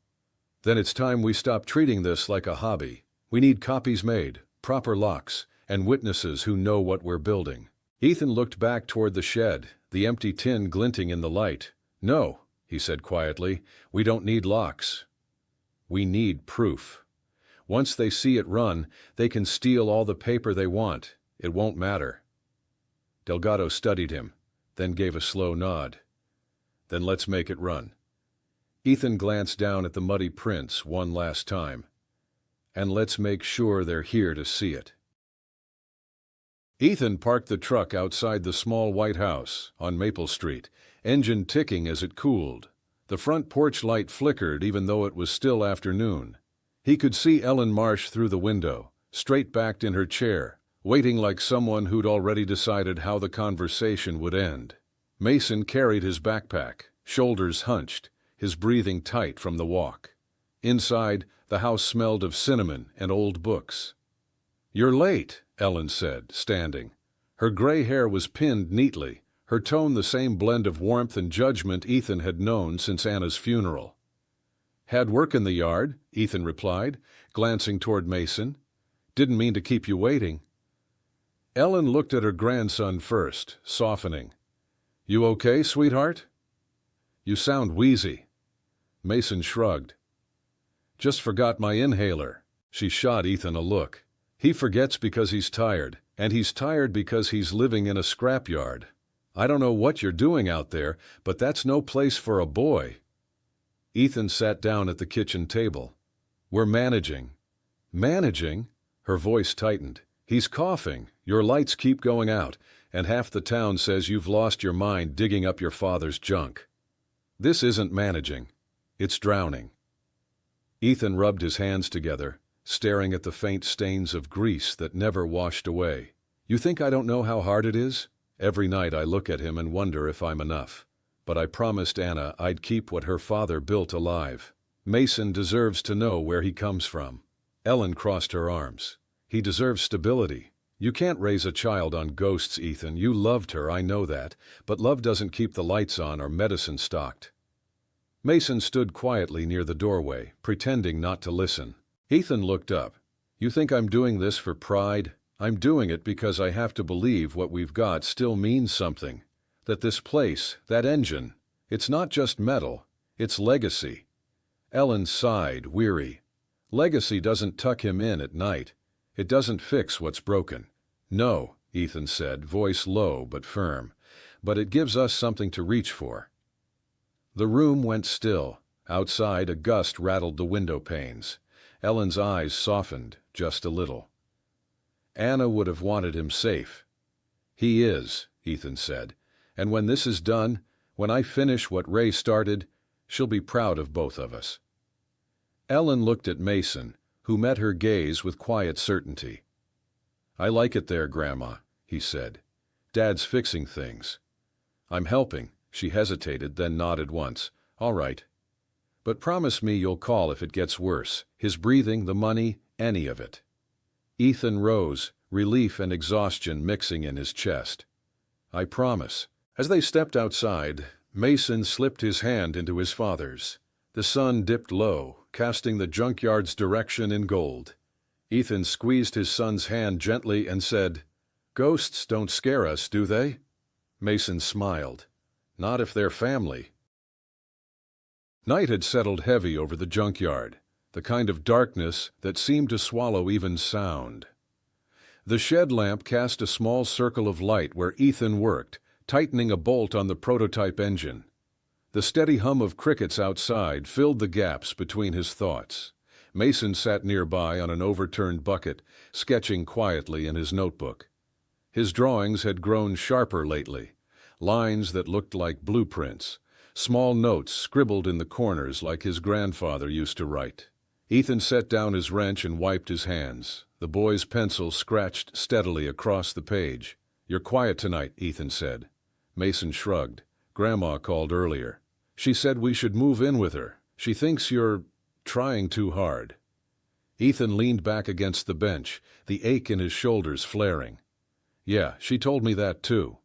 "Then it's time we stop treating this like a hobby. We need copies made, proper locks, and witnesses who know what we're building." Ethan looked back toward the shed, the empty tin glinting in the light. "No," he said quietly, "we don't need locks. We need proof. Once they see it run, they can steal all the paper they want. It won't matter." Delgado studied him, then gave a slow nod. "Then let's make it run." Ethan glanced down at the muddy prints one last time. "And let's make sure they're here to see it." Ethan parked the truck outside the small white house on Maple Street, engine ticking as it cooled. The front porch light flickered even though it was still afternoon. He could see Ellen Marsh through the window, straight-backed in her chair, waiting like someone who'd already decided how the conversation would end. Mason carried his backpack, shoulders hunched, his breathing tight from the walk. Inside, the house smelled of cinnamon and old books. "You're late," Ellen said, standing. Her gray hair was pinned neatly, her tone the same blend of warmth and judgment Ethan had known since Anna's funeral. "Had work in the yard," Ethan replied, glancing toward Mason. "Didn't mean to keep you waiting." Ellen looked at her grandson first, softening. "You okay, sweetheart?" "You sound wheezy." Mason shrugged. "Just forgot my inhaler." She shot Ethan a look. "He forgets because he's tired, and he's tired because he's living in a scrapyard. I don't know what you're doing out there, but that's no place for a boy." Ethan sat down at the kitchen table. "We're managing." "Managing?" Her voice tightened. He's coughing, your lights keep going out, and half the town says you've lost your mind digging up your father's junk. This isn't managing. It's drowning." Ethan rubbed his hands together, staring at the faint stains of grease that never washed away. "You think I don't know how hard it is? Every night I look at him and wonder if I'm enough. But I promised Anna I'd keep what her father built alive. Mason deserves to know where he comes from." Ellen crossed her arms. "He deserves stability. You can't raise a child on ghosts, Ethan. You loved her, I know that, but love doesn't keep the lights on or medicine stocked." Mason stood quietly near the doorway, pretending not to listen. Ethan looked up. "You think I'm doing this for pride? I'm doing it because I have to believe what we've got still means something. That this place, that engine, it's not just metal, it's legacy." Ellen sighed, weary. "Legacy doesn't tuck him in at night. It doesn't fix what's broken." "No," Ethan said, voice low but firm, "but it gives us something to reach for." The room went still. Outside, a gust rattled the window panes. Ellen's eyes softened, just a little. Anna would have wanted him safe. "He is," Ethan said, "and when this is done, when I finish what Ray started, she'll be proud of both of us." Ellen looked at Mason, who met her gaze with quiet certainty. "I like it there, Grandma," he said. "Dad's fixing things." "I'm helping." She hesitated, then nodded once. "All right. But promise me you'll call if it gets worse. His breathing, the money, any of it." Ethan rose, relief and exhaustion mixing in his chest. "I promise." As they stepped outside, Mason slipped his hand into his father's. The sun dipped low, casting the junkyard's direction in gold. Ethan squeezed his son's hand gently and said, "Ghosts don't scare us, do they?" Mason smiled. "Not if they're family." Night had settled heavy over the junkyard, the kind of darkness that seemed to swallow even sound. The shed lamp cast a small circle of light where Ethan worked, tightening a bolt on the prototype engine. The steady hum of crickets outside filled the gaps between his thoughts. Mason sat nearby on an overturned bucket, sketching quietly in his notebook. His drawings had grown sharper lately, lines that looked like blueprints, small notes scribbled in the corners like his grandfather used to write. Ethan set down his wrench and wiped his hands. The boy's pencil scratched steadily across the page. "You're quiet tonight," Ethan said. Mason shrugged. "Grandma called earlier. She said we should move in with her. She thinks you're trying too hard." Ethan leaned back against the bench, the ache in his shoulders flaring. "Yeah, she told me that too.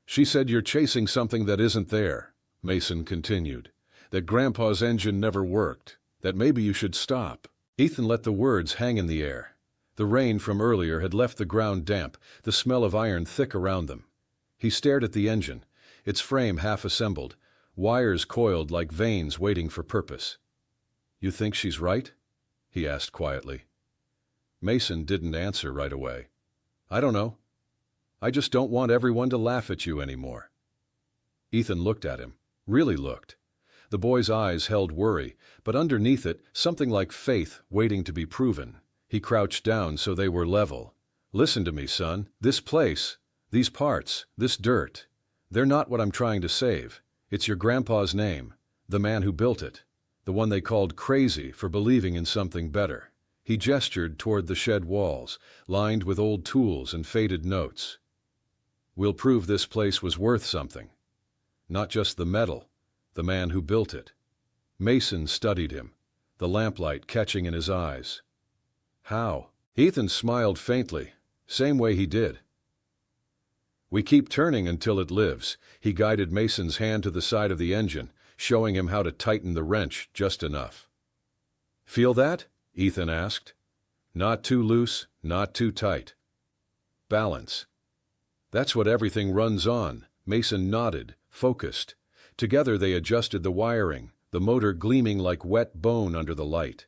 She said you're chasing something that isn't there," Mason continued. "That Grandpa's engine never worked. That maybe you should stop." Ethan let the words hang in the air. The rain from earlier had left the ground damp, the smell of iron thick around them. He stared at the engine, its frame half assembled, wires coiled like veins waiting for purpose. "You think she's right?" he asked quietly. Mason didn't answer right away. "I don't know. I just don't want everyone to laugh at you anymore." Ethan looked at him, really looked. The boy's eyes held worry, but underneath it, something like faith waiting to be proven. He crouched down so they were level. "Listen to me, son. This place, these parts, this dirt, they're not what I'm trying to save. It's your grandpa's name, the man who built it, the one they called crazy for believing in something better." He gestured toward the shed walls, lined with old tools and faded notes. "We'll prove this place was worth something. Not just the metal, the man who built it." Mason studied him, the lamplight catching in his eyes. "How?" Ethan smiled faintly, same way he did. "We keep turning until it lives." He guided Mason's hand to the side of the engine, showing him how to tighten the wrench just enough. "Feel that?" Ethan asked. "Not too loose, not too tight. Balance. That's what everything runs on." Mason nodded, focused. Together they adjusted the wiring, the motor gleaming like wet bone under the light.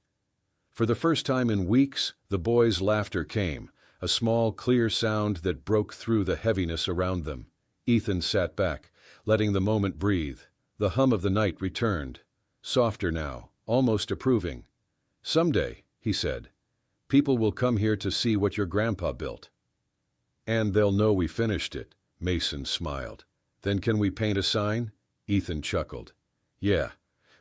For the first time in weeks, the boys' laughter came, a small, clear sound that broke through the heaviness around them. Ethan sat back, letting the moment breathe. The hum of the night returned, softer now, almost approving. "Someday," he said, People will come here to see what your grandpa built. And they'll know we finished it, Mason smiled. Then can we paint a sign? Ethan chuckled. Yeah,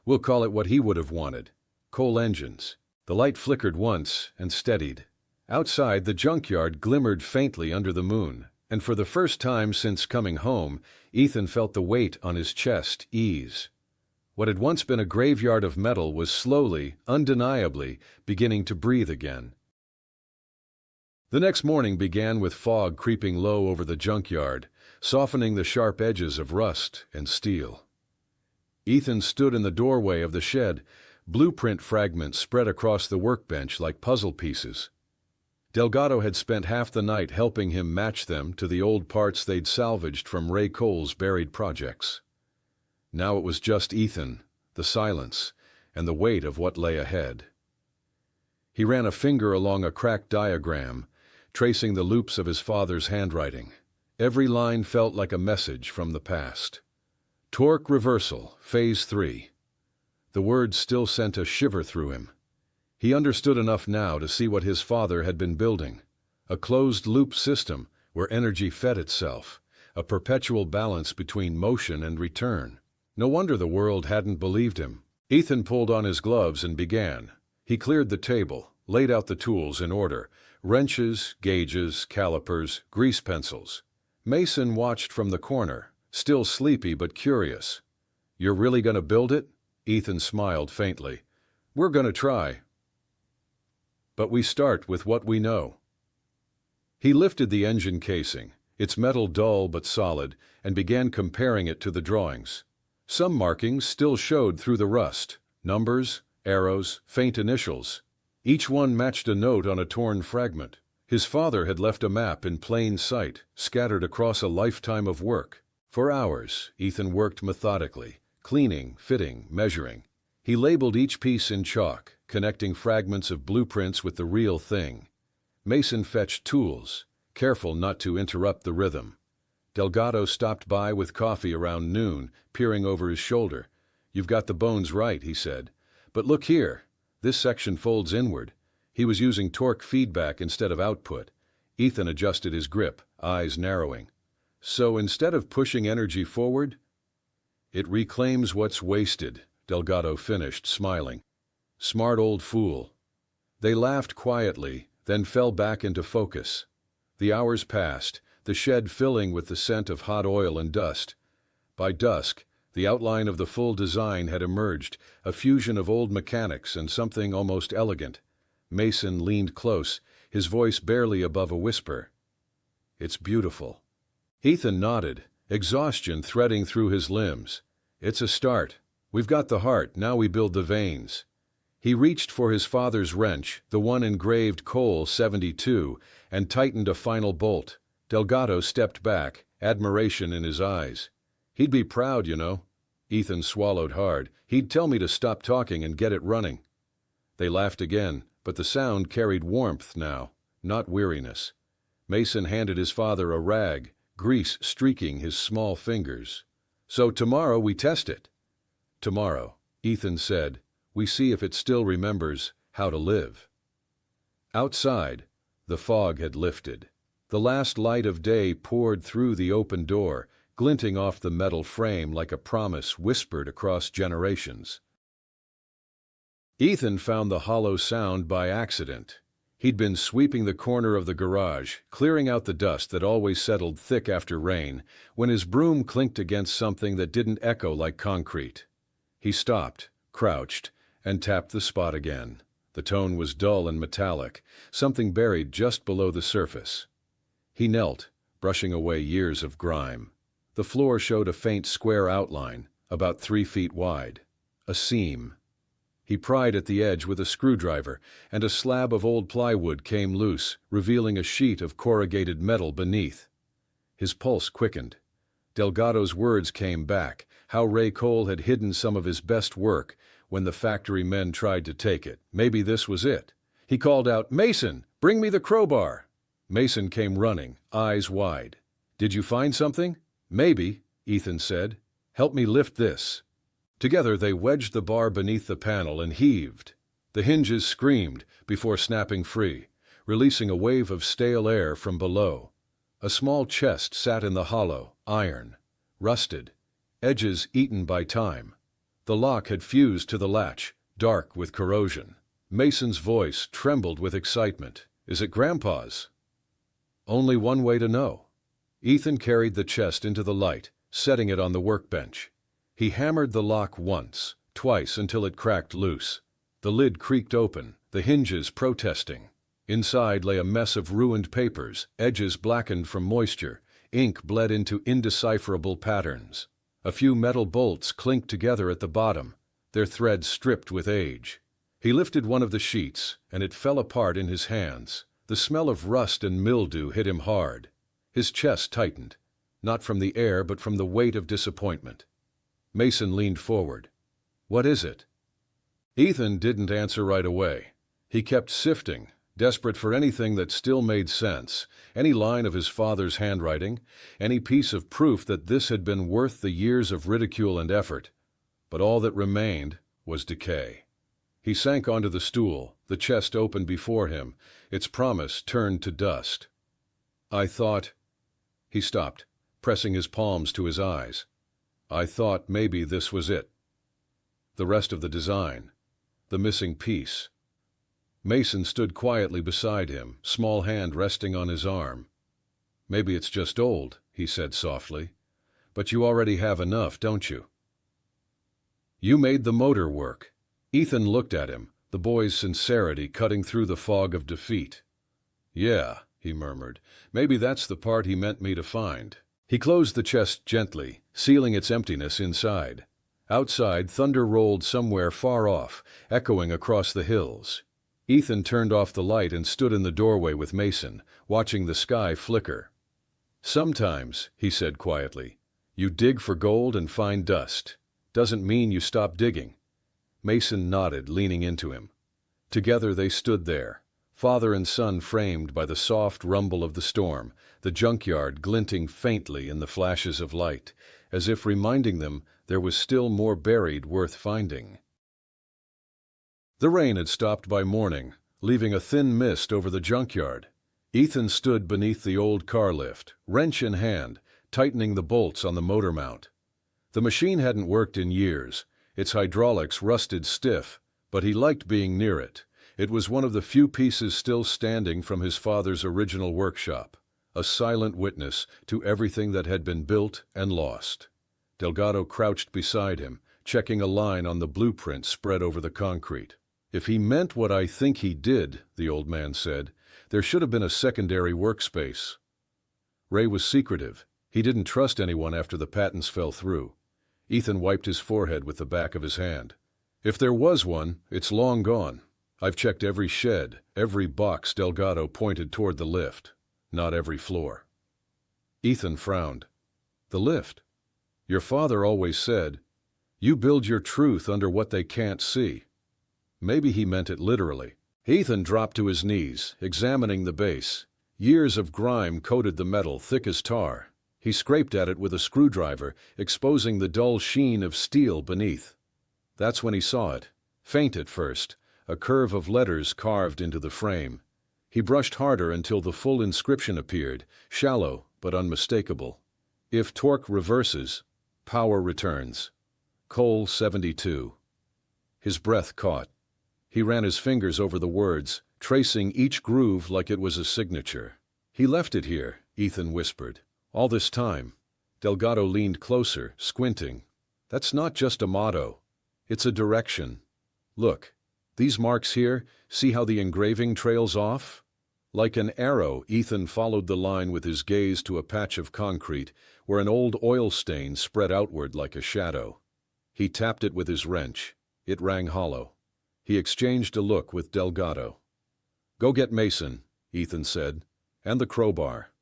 we'll call it what he would have wanted. Coal engines. The light flickered once and steadied. Outside, the junkyard glimmered faintly under the moon, and for the first time since coming home, Ethan felt the weight on his chest ease. What had once been a graveyard of metal was slowly, undeniably, beginning to breathe again. The next morning began with fog creeping low over the junkyard, softening the sharp edges of rust and steel. Ethan stood in the doorway of the shed, blueprint fragments spread across the workbench like puzzle pieces. Delgado had spent half the night helping him match them to the old parts they'd salvaged from Ray Cole's buried projects. Now it was just Ethan, the silence, and the weight of what lay ahead. He ran a finger along a cracked diagram, tracing the loops of his father's handwriting. Every line felt like a message from the past. Torque reversal, phase 3. The words still sent a shiver through him. He understood enough now to see what his father had been building. A closed-loop system where energy fed itself, a perpetual balance between motion and return. No wonder the world hadn't believed him. Ethan pulled on his gloves and began. He cleared the table, laid out the tools in order: wrenches, gauges, calipers, grease pencils. Mason watched from the corner, still sleepy but curious. "You're really going to build it?" Ethan smiled faintly. "We're going to try. But we start with what we know." He lifted the engine casing, its metal dull but solid, and began comparing it to the drawings. Some markings still showed through the rust: numbers, arrows, faint initials. Each one matched a note on a torn fragment. His father had left a map in plain sight, scattered across a lifetime of work. For hours, Ethan worked methodically, cleaning, fitting, measuring. He labeled each piece in chalk, connecting fragments of blueprints with the real thing. Mason fetched tools, careful not to interrupt the rhythm. Delgado stopped by with coffee around noon, peering over his shoulder. "You've got the bones right," he said. "But look here. This section folds inward." He was using torque feedback instead of output. Ethan adjusted his grip, eyes narrowing. "So instead of pushing energy forward, it reclaims what's wasted," Delgado finished, smiling. "Smart old fool." They laughed quietly, then fell back into focus. The hours passed, the shed filling with the scent of hot oil and dust. By dusk, the outline of the full design had emerged, a fusion of old mechanics and something almost elegant. Mason leaned close, his voice barely above a whisper. "It's beautiful." Ethan nodded, exhaustion threading through his limbs. "It's a start. We've got the heart, now we build the veins." He reached for his father's wrench, the one engraved Cole 72, and tightened a final bolt. Delgado stepped back, admiration in his eyes. "He'd be proud, you know." Ethan swallowed hard. "He'd tell me to stop talking and get it running." They laughed again, but the sound carried warmth now, not weariness. Mason handed his father a rag, grease streaking his small fingers. "So tomorrow we test it." "Tomorrow," Ethan said, "we see if it still remembers how to live." Outside, the fog had lifted. The last light of day poured through the open door, glinting off the metal frame like a promise whispered across generations. Ethan found the hollow sound by accident. He'd been sweeping the corner of the garage, clearing out the dust that always settled thick after rain, when his broom clinked against something that didn't echo like concrete. He stopped, crouched, and tapped the spot again. The tone was dull and metallic, something buried just below the surface. He knelt, brushing away years of grime. The floor showed a faint square outline, about 3 feet wide. A seam. He pried at the edge with a screwdriver, and a slab of old plywood came loose, revealing a sheet of corrugated metal beneath. His pulse quickened. Delgado's words came back, how Ray Cole had hidden some of his best work when the factory men tried to take it. Maybe this was it. He called out, "Mason, bring me the crowbar." Mason came running, eyes wide. "Did you find something?" "Maybe," Ethan said. "Help me lift this." Together they wedged the bar beneath the panel and heaved. The hinges screamed before snapping free, releasing a wave of stale air from below. A small chest sat in the hollow, iron, rusted, edges eaten by time. The lock had fused to the latch, dark with corrosion. Mason's voice trembled with excitement. "Is it Grandpa's?" "Only one way to know." Ethan carried the chest into the light, setting it on the workbench. He hammered the lock once, twice until it cracked loose. The lid creaked open, the hinges protesting. Inside lay a mess of ruined papers, edges blackened from moisture, ink bled into indecipherable patterns. A few metal bolts clinked together at the bottom, their threads stripped with age. He lifted one of the sheets, and it fell apart in his hands. The smell of rust and mildew hit him hard. His chest tightened, not from the air but from the weight of disappointment. Mason leaned forward. "What is it?" Ethan didn't answer right away. He kept sifting, desperate for anything that still made sense, any line of his father's handwriting, any piece of proof that this had been worth the years of ridicule and effort. But all that remained was decay. He sank onto the stool, the chest open before him, its promise turned to dust. "I thought—" He stopped, pressing his palms to his eyes. "I thought maybe this was it. The rest of the design, the missing piece." Mason stood quietly beside him, small hand resting on his arm. "Maybe it's just old," he said softly. "But you already have enough, don't you?" "You made the motor work." Ethan looked at him, the boy's sincerity cutting through the fog of defeat. "Yeah," he murmured. "Maybe that's the part he meant me to find." He closed the chest gently, sealing its emptiness inside. Outside, thunder rolled somewhere far off, echoing across the hills. Ethan turned off the light and stood in the doorway with Mason, watching the sky flicker. "Sometimes," he said quietly, "you dig for gold and find dust. Doesn't mean you stop digging." Mason nodded, leaning into him. Together they stood there, father and son framed by the soft rumble of the storm, the junkyard glinting faintly in the flashes of light, as if reminding them there was still more buried worth finding. The rain had stopped by morning, leaving a thin mist over the junkyard. Ethan stood beneath the old car lift, wrench in hand, tightening the bolts on the motor mount. The machine hadn't worked in years, its hydraulics rusted stiff, but he liked being near it. It was one of the few pieces still standing from his father's original workshop, a silent witness to everything that had been built and lost. Delgado crouched beside him, checking a line on the blueprint spread over the concrete. "If he meant what I think he did," the old man said, "there should have been a secondary workspace." Ray was secretive. He didn't trust anyone after the patents fell through. Ethan wiped his forehead with the back of his hand. "If there was one, it's long gone. I've checked every shed, every box." Delgado pointed toward the lift. "Not every floor." Ethan frowned. "The lift? Your father always said, you build your truth under what they can't see." Maybe he meant it literally. Ethan dropped to his knees, examining the base. Years of grime coated the metal, thick as tar. He scraped at it with a screwdriver, exposing the dull sheen of steel beneath. That's when he saw it. Faint at first, a curve of letters carved into the frame. He brushed harder until the full inscription appeared, shallow but unmistakable. "If torque reverses, power returns. Coal 72. His breath caught. He ran his fingers over the words, tracing each groove like it was a signature. "He left it here," Ethan whispered. "All this time." Delgado leaned closer, squinting. "That's not just a motto. It's a direction. Look, these marks here, see how the engraving trails off?" Like an arrow, Ethan followed the line with his gaze to a patch of concrete where an old oil stain spread outward like a shadow. He tapped it with his wrench. It rang hollow. He exchanged a look with Delgado. "Go get Mason," Ethan said, "and the crowbar."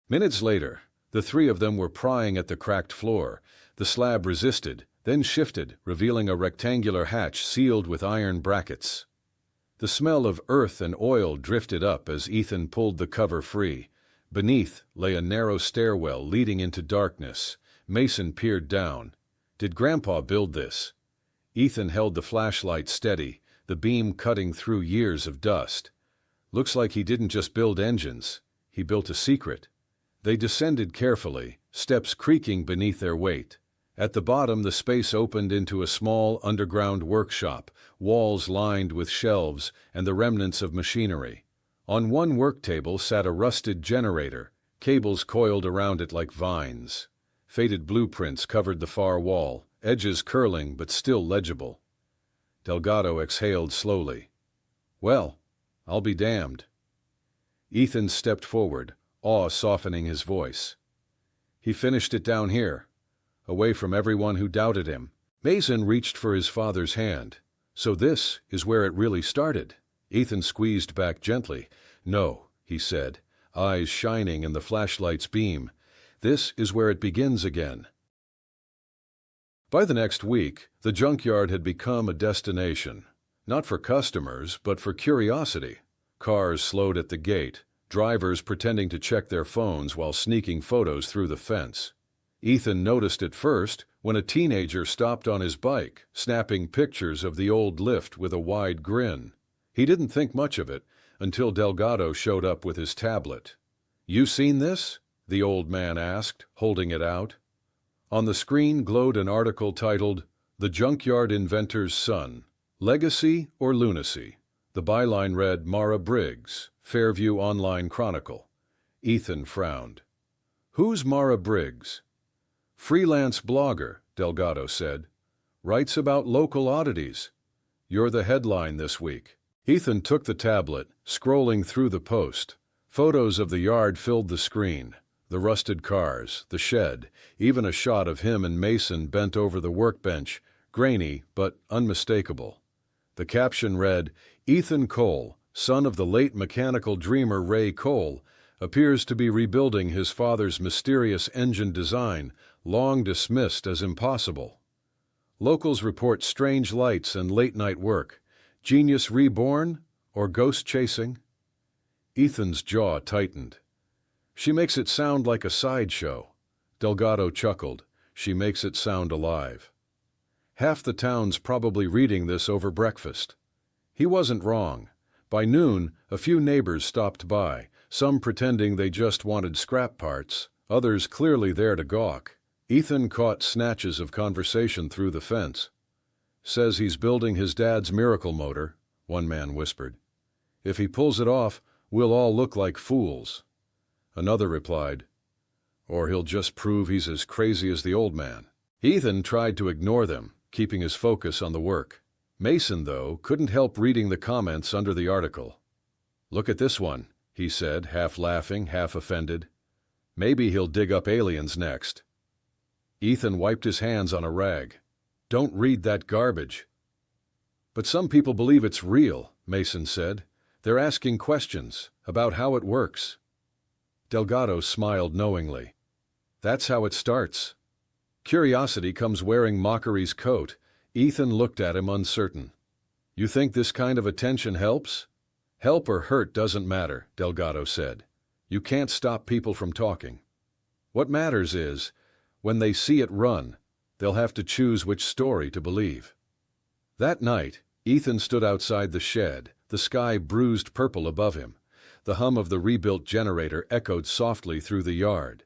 Minutes later, the three of them were prying at the cracked floor. The slab resisted, then shifted, revealing a rectangular hatch sealed with iron brackets. The smell of earth and oil drifted up as Ethan pulled the cover free. Beneath lay a narrow stairwell leading into darkness. Mason peered down. "Did Grandpa build this?" Ethan held the flashlight steady, the beam cutting through years of dust. Looks like he didn't just build engines, he built a secret. They descended carefully, steps creaking beneath their weight. At the bottom, the space opened into a small underground workshop, walls lined with shelves and the remnants of machinery. On one work table sat a rusted generator, cables coiled around it like vines. Faded blueprints covered the far wall, edges curling but still legible. Delgado exhaled slowly. "Well, I'll be damned." Ethan stepped forward, awe softening his voice. "He finished it down here, away from everyone who doubted him." Mason reached for his father's hand. "So this is where it really started?" Ethan squeezed back gently. "No," he said, eyes shining in the flashlight's beam. "This is where it begins again." By the next week, the junkyard had become a destination, not for customers, but for curiosity. Cars slowed at the gate, drivers pretending to check their phones while sneaking photos through the fence. Ethan noticed it first when a teenager stopped on his bike, snapping pictures of the old lift with a wide grin. He didn't think much of it until Delgado showed up with his tablet. "You seen this?" the old man asked, holding it out. On the screen glowed an article titled, "The Junkyard Inventor's Son, Legacy or Lunacy?" The byline read, "Mara Briggs, Fairview Online Chronicle." Ethan frowned. "Who's Mara Briggs?" "Freelance blogger," Delgado said. "Writes about local oddities. You're the headline this week." Ethan took the tablet, scrolling through the post. Photos of the yard filled the screen. The rusted cars, the shed, even a shot of him and Mason bent over the workbench, grainy but unmistakable. The caption read, "Ethan Cole, son of the late mechanical dreamer Ray Cole, appears to be rebuilding his father's mysterious engine design, long dismissed as impossible. Locals report strange lights and late-night work. Genius reborn or ghost chasing?" Ethan's jaw tightened. "She makes it sound like a sideshow." Delgado chuckled. "She makes it sound alive. Half the town's probably reading this over breakfast." He wasn't wrong. By noon, a few neighbors stopped by, some pretending they just wanted scrap parts, others clearly there to gawk. Ethan caught snatches of conversation through the fence. "Says he's building his dad's miracle motor," one man whispered. "If he pulls it off, we'll all look like fools." Another replied, "Or he'll just prove he's as crazy as the old man." Ethan tried to ignore them, keeping his focus on the work. Mason, though, couldn't help reading the comments under the article. "Look at this one," he said, half laughing, half offended. "Maybe he'll dig up aliens next." Ethan wiped his hands on a rag. "Don't read that garbage." "But some people believe it's real," Mason said. "They're asking questions about how it works." Delgado smiled knowingly. "That's how it starts. Curiosity comes wearing mockery's coat." Ethan looked at him uncertain. "You think this kind of attention helps?" "Help or hurt doesn't matter," Delgado said. "You can't stop people from talking. What matters is, when they see it run, they'll have to choose which story to believe." That night, Ethan stood outside the shed, the sky bruised purple above him. The hum of the rebuilt generator echoed softly through the yard.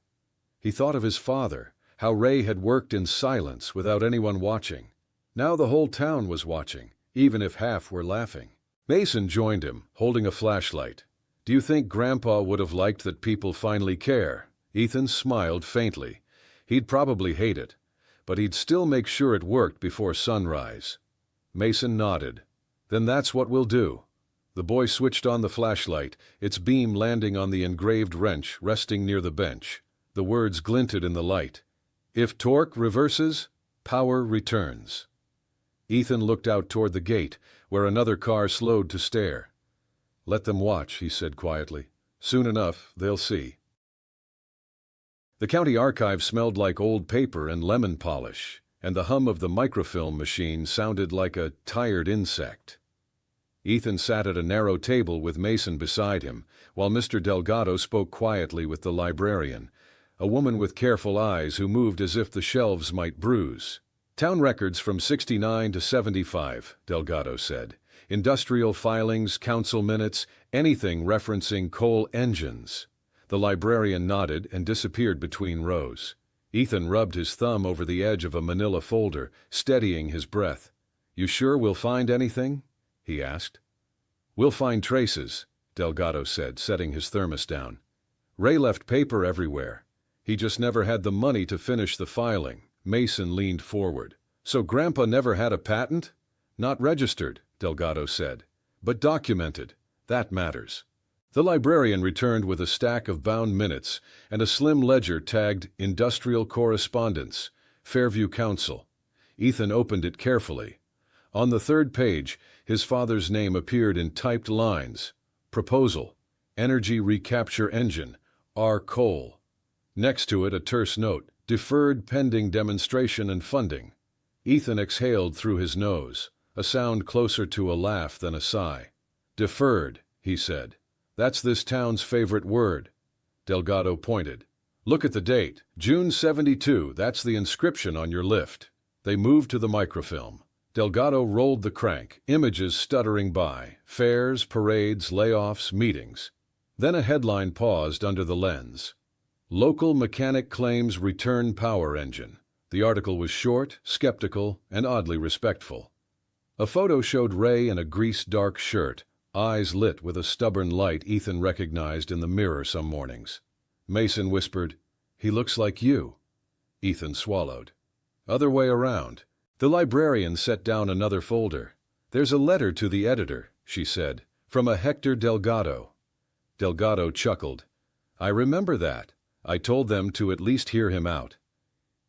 He thought of his father, how Ray had worked in silence without anyone watching. Now the whole town was watching, even if half were laughing. Mason joined him, holding a flashlight. "Do you think Grandpa would have liked that people finally care?" Ethan smiled faintly. He'd probably hate it, but he'd still make sure it worked before sunrise. Mason nodded. "Then that's what we'll do." The boy switched on the flashlight, its beam landing on the engraved wrench resting near the bench. The words glinted in the light. "If torque reverses, power returns." Ethan looked out toward the gate, where another car slowed to stare. "Let them watch," he said quietly. "Soon enough, they'll see." The county archive smelled like old paper and lemon polish, and the hum of the microfilm machine sounded like a tired insect. Ethan sat at a narrow table with Mason beside him, while Mr. Delgado spoke quietly with the librarian, a woman with careful eyes who moved as if the shelves might bruise. "Town records from 69 to 75, Delgado said. industrial filings, council minutes, anything referencing coal engines. The librarian nodded and disappeared between rows. Ethan rubbed his thumb over the edge of a manila folder, steadying his breath. "You sure we'll find anything?" he asked. "We'll find traces," Delgado said, setting his thermos down. "Ray left paper everywhere. He just never had the money to finish the filing." Mason leaned forward. "So Grandpa never had a patent?" "Not registered," Delgado said, "but documented. That matters." The librarian returned with a stack of bound minutes and a slim ledger tagged Industrial Correspondence, Fairview Council. Ethan opened it carefully. On the third page, his father's name appeared in typed lines. Proposal, Energy Recapture Engine, R. Cole. Next to it, a terse note, deferred pending demonstration and funding. Ethan exhaled through his nose, a sound closer to a laugh than a sigh. "Deferred," he said. "That's this town's favorite word." Delgado pointed. "Look at the date. June 72, that's the inscription on your lift." They moved to the microfilm. Delgado rolled the crank, images stuttering by, fairs, parades, layoffs, meetings. Then a headline paused under the lens. Local mechanic claims return power engine. The article was short, skeptical, and oddly respectful. A photo showed Ray in a grease-dark shirt, eyes lit with a stubborn light Ethan recognized in the mirror some mornings. Mason whispered, "He looks like you." Ethan swallowed. "Other way around." The librarian set down another folder. "There's a letter to the editor," she said, "from a Hector Delgado." Delgado chuckled. "I remember that. I told them to at least hear him out."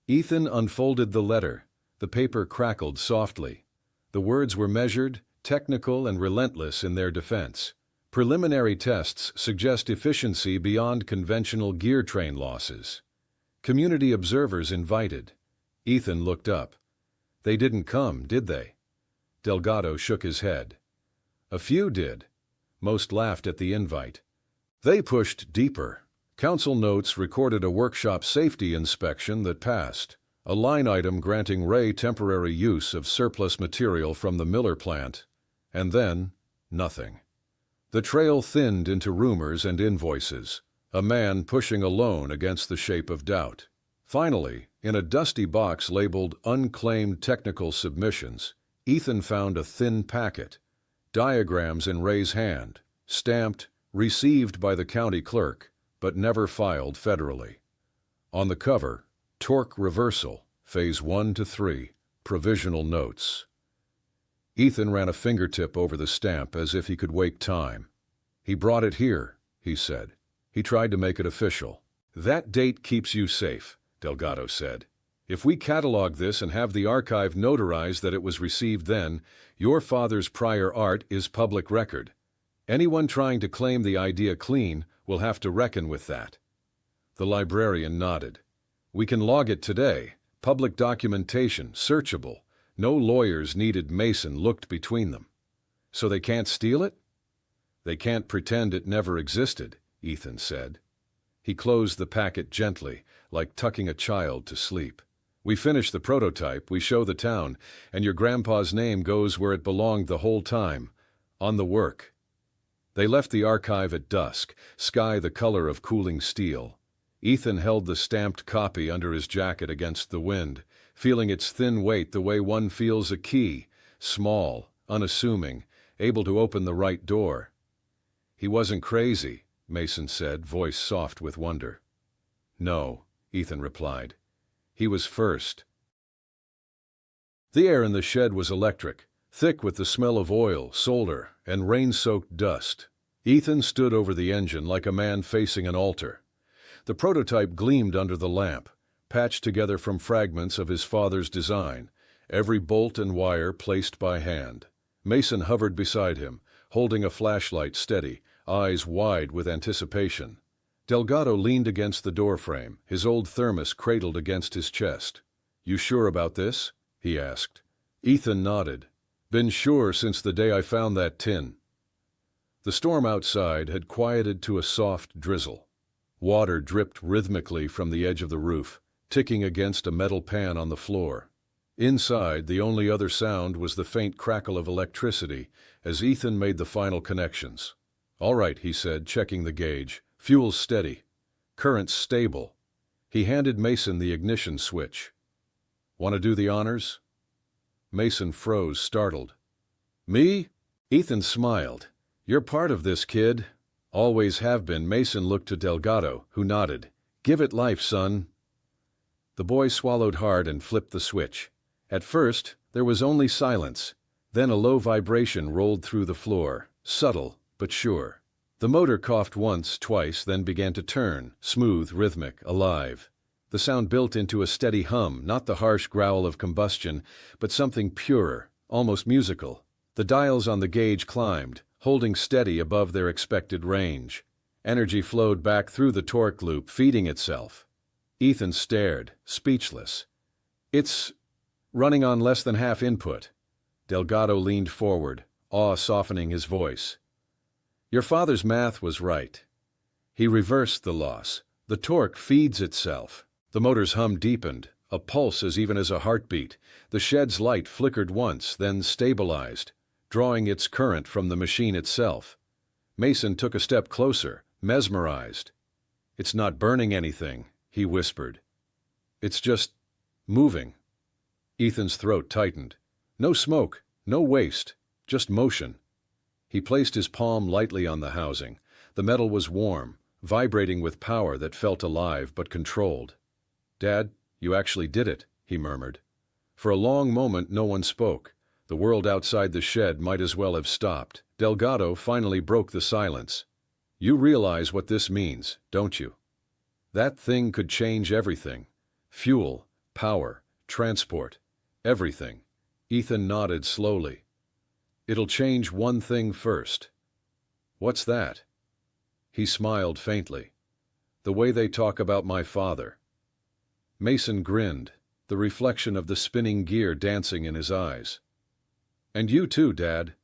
Ethan unfolded the letter. The paper crackled softly. The words were measured, technical, and relentless in their defense. Preliminary tests suggest efficiency beyond conventional gear train losses. Community observers invited. Ethan looked up. "They didn't come, did they?" Delgado shook his head. "A few did. Most laughed at the invite. They pushed deeper. Council notes recorded a workshop safety inspection that passed, a line item granting Ray temporary use of surplus material from the Miller plant, and then nothing. The trail thinned into rumors and invoices, a man pushing a loan against the shape of doubt. Finally, in a dusty box labeled Unclaimed Technical Submissions, Ethan found a thin packet, diagrams in Ray's hand, stamped, received by the county clerk, but never filed federally. On the cover, Torque Reversal, Phase 1 to 3, Provisional Notes. Ethan ran a fingertip over the stamp as if he could wake time. "He brought it here," he said. He tried to make it official. "That date keeps you safe," Delgado said. "If we catalog this and have the archive notarize that it was received then, your father's prior art is public record. Anyone trying to claim the idea clean will have to reckon with that." The librarian nodded. "We can log it today. Public documentation, searchable. No lawyers needed." Mason looked between them. "So they can't steal it?" "They can't pretend it never existed," Ethan said. He closed the packet gently, like tucking a child to sleep. "We finish the prototype, we show the town, and your grandpa's name goes where it belonged the whole time, on the work." They left the archive at dusk, sky the color of cooling steel. Ethan held the stamped copy under his jacket against the wind, feeling its thin weight the way one feels a key, small, unassuming, able to open the right door. "He wasn't crazy," Mason said, voice soft with wonder. "No," Ethan replied. "He was first." The air in the shed was electric, thick with the smell of oil, solder, and rain-soaked dust. Ethan stood over the engine like a man facing an altar. The prototype gleamed under the lamp, patched together from fragments of his father's design, every bolt and wire placed by hand. Mason hovered beside him, holding a flashlight steady, eyes wide with anticipation. Delgado leaned against the doorframe, his old thermos cradled against his chest. "You sure about this?" he asked. Ethan nodded. "Been sure since the day I found that tin." The storm outside had quieted to a soft drizzle. Water dripped rhythmically from the edge of the roof, ticking against a metal pan on the floor. Inside, the only other sound was the faint crackle of electricity as Ethan made the final connections. "All right," he said, checking the gauge. "Fuel's steady. Current's stable." He handed Mason the ignition switch. "Want to do the honors?" Mason froze, startled. "Me?" Ethan smiled. "You're part of this, kid." "Always have been." Mason looked to Delgado, who nodded. "Give it life, son." The boy swallowed hard and flipped the switch. At first, there was only silence. Then a low vibration rolled through the floor, subtle but sure. The motor coughed once, twice, then began to turn, smooth, rhythmic, alive. The sound built into a steady hum, not the harsh growl of combustion, but something purer, almost musical. The dials on the gauge climbed, holding steady above their expected range. Energy flowed back through the torque loop, feeding itself. Ethan stared, speechless. "It's running on less than half input." Delgado leaned forward, awe softening his voice. "Your father's math was right. He reversed the loss. The torque feeds itself." The motor's hum deepened, a pulse as even as a heartbeat. The shed's light flickered once, then stabilized, drawing its current from the machine itself. Mason took a step closer, mesmerized. "It's not burning anything," he whispered. "It's just moving." Ethan's throat tightened. No smoke, no waste, just motion. He placed his palm lightly on the housing. The metal was warm, vibrating with power that felt alive but controlled. "Dad, you actually did it," he murmured. For a long moment no one spoke. The world outside the shed might as well have stopped. Delgado finally broke the silence. "You realize what this means, don't you? That thing could change everything. Fuel, power, transport, everything." Ethan nodded slowly. "It'll change one thing first." "What's that?" He smiled faintly. "The way they talk about my father." Mason grinned, the reflection of the spinning gear dancing in his eyes. "And you too, Dad."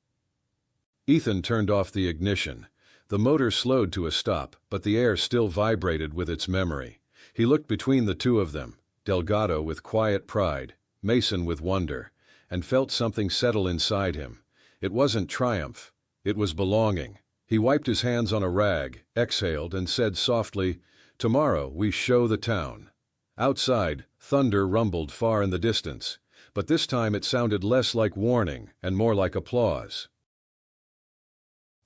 Ethan turned off the ignition. The motor slowed to a stop, but the air still vibrated with its memory. He looked between the two of them, Delgado with quiet pride, Mason with wonder, and felt something settle inside him. It wasn't triumph. It was belonging. He wiped his hands on a rag, exhaled, and said softly, "Tomorrow we show the town." Outside, thunder rumbled far in the distance, but this time it sounded less like warning and more like applause.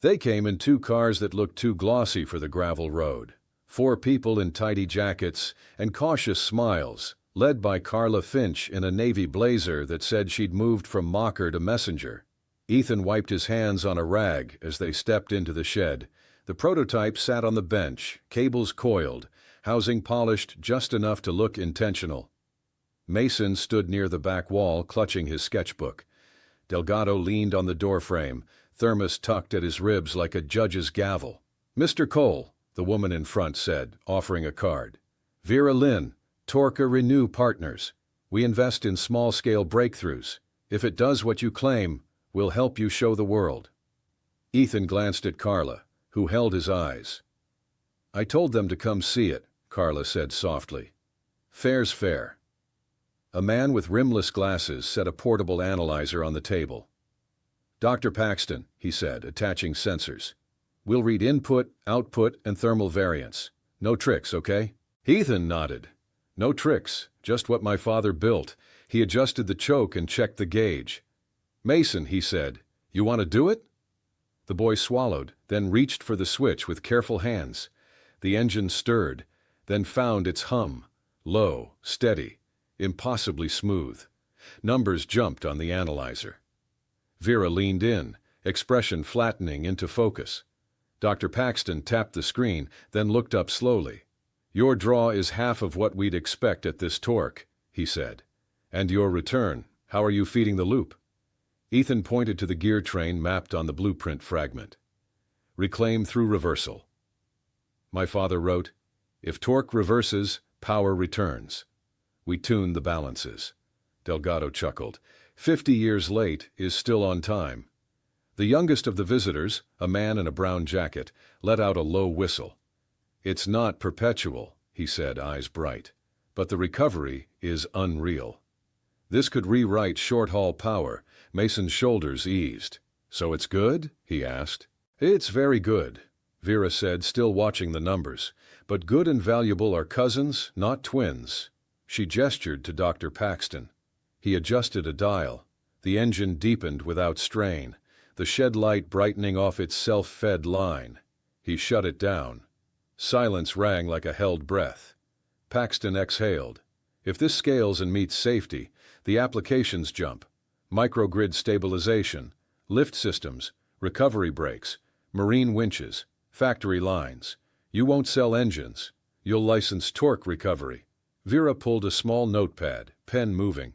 They came in 2 cars that looked too glossy for the gravel road. 4 people in tidy jackets and cautious smiles, led by Carla Finch in a navy blazer that said she'd moved from mocker to messenger. Ethan wiped his hands on a rag as they stepped into the shed. The prototype sat on the bench, cables coiled, housing polished just enough to look intentional. Mason stood near the back wall, clutching his sketchbook. Delgado leaned on the doorframe, thermos tucked at his ribs like a judge's gavel. "Mr. Cole," the woman in front said, offering a card. "Vera Lynn, Torca Renew Partners. We invest in small-scale breakthroughs. If it does what you claim, we'll help you show the world." Ethan glanced at Carla, who held his eyes. "I told them to come see it," Carla said softly. "Fair's fair." A man with rimless glasses set a portable analyzer on the table. "Dr. Paxton," he said, attaching sensors. "We'll read input, output, and thermal variance. No tricks, okay?" Ethan nodded. "No tricks, just what my father built." He adjusted the choke and checked the gauge. "Mason," he said, "you want to do it?" The boy swallowed, then reached for the switch with careful hands. The engine stirred, then found its hum, low, steady, impossibly smooth. Numbers jumped on the analyzer. Vera leaned in, expression flattening into focus. Dr. Paxton tapped the screen, then looked up slowly. "Your draw is half of what we'd expect at this torque," he said. "And your return, how are you feeding the loop?" Ethan pointed to the gear train mapped on the blueprint fragment. "Reclaim through reversal." My father wrote, "If torque reverses, power returns." We tuned the balances. Delgado chuckled. 50 years late is still on time. The youngest of the visitors, a man in a brown jacket, let out a low whistle. "It's not perpetual," he said, eyes bright, "but the recovery is unreal." This could rewrite short-haul power. Mason's shoulders eased. "So it's good?" he asked. "It's very good," Vera said, still watching the numbers. "But good and valuable are cousins, not twins." She gestured to Dr. Paxton. He adjusted a dial. The engine deepened without strain, the shed light brightening off its self-fed line. He shut it down. Silence rang like a held breath. Paxton exhaled. "If this scales and meets safety, the applications jump. Microgrid stabilization, lift systems, recovery brakes, marine winches, factory lines. You won't sell engines. You'll license torque recovery." Vera pulled a small notepad, pen moving.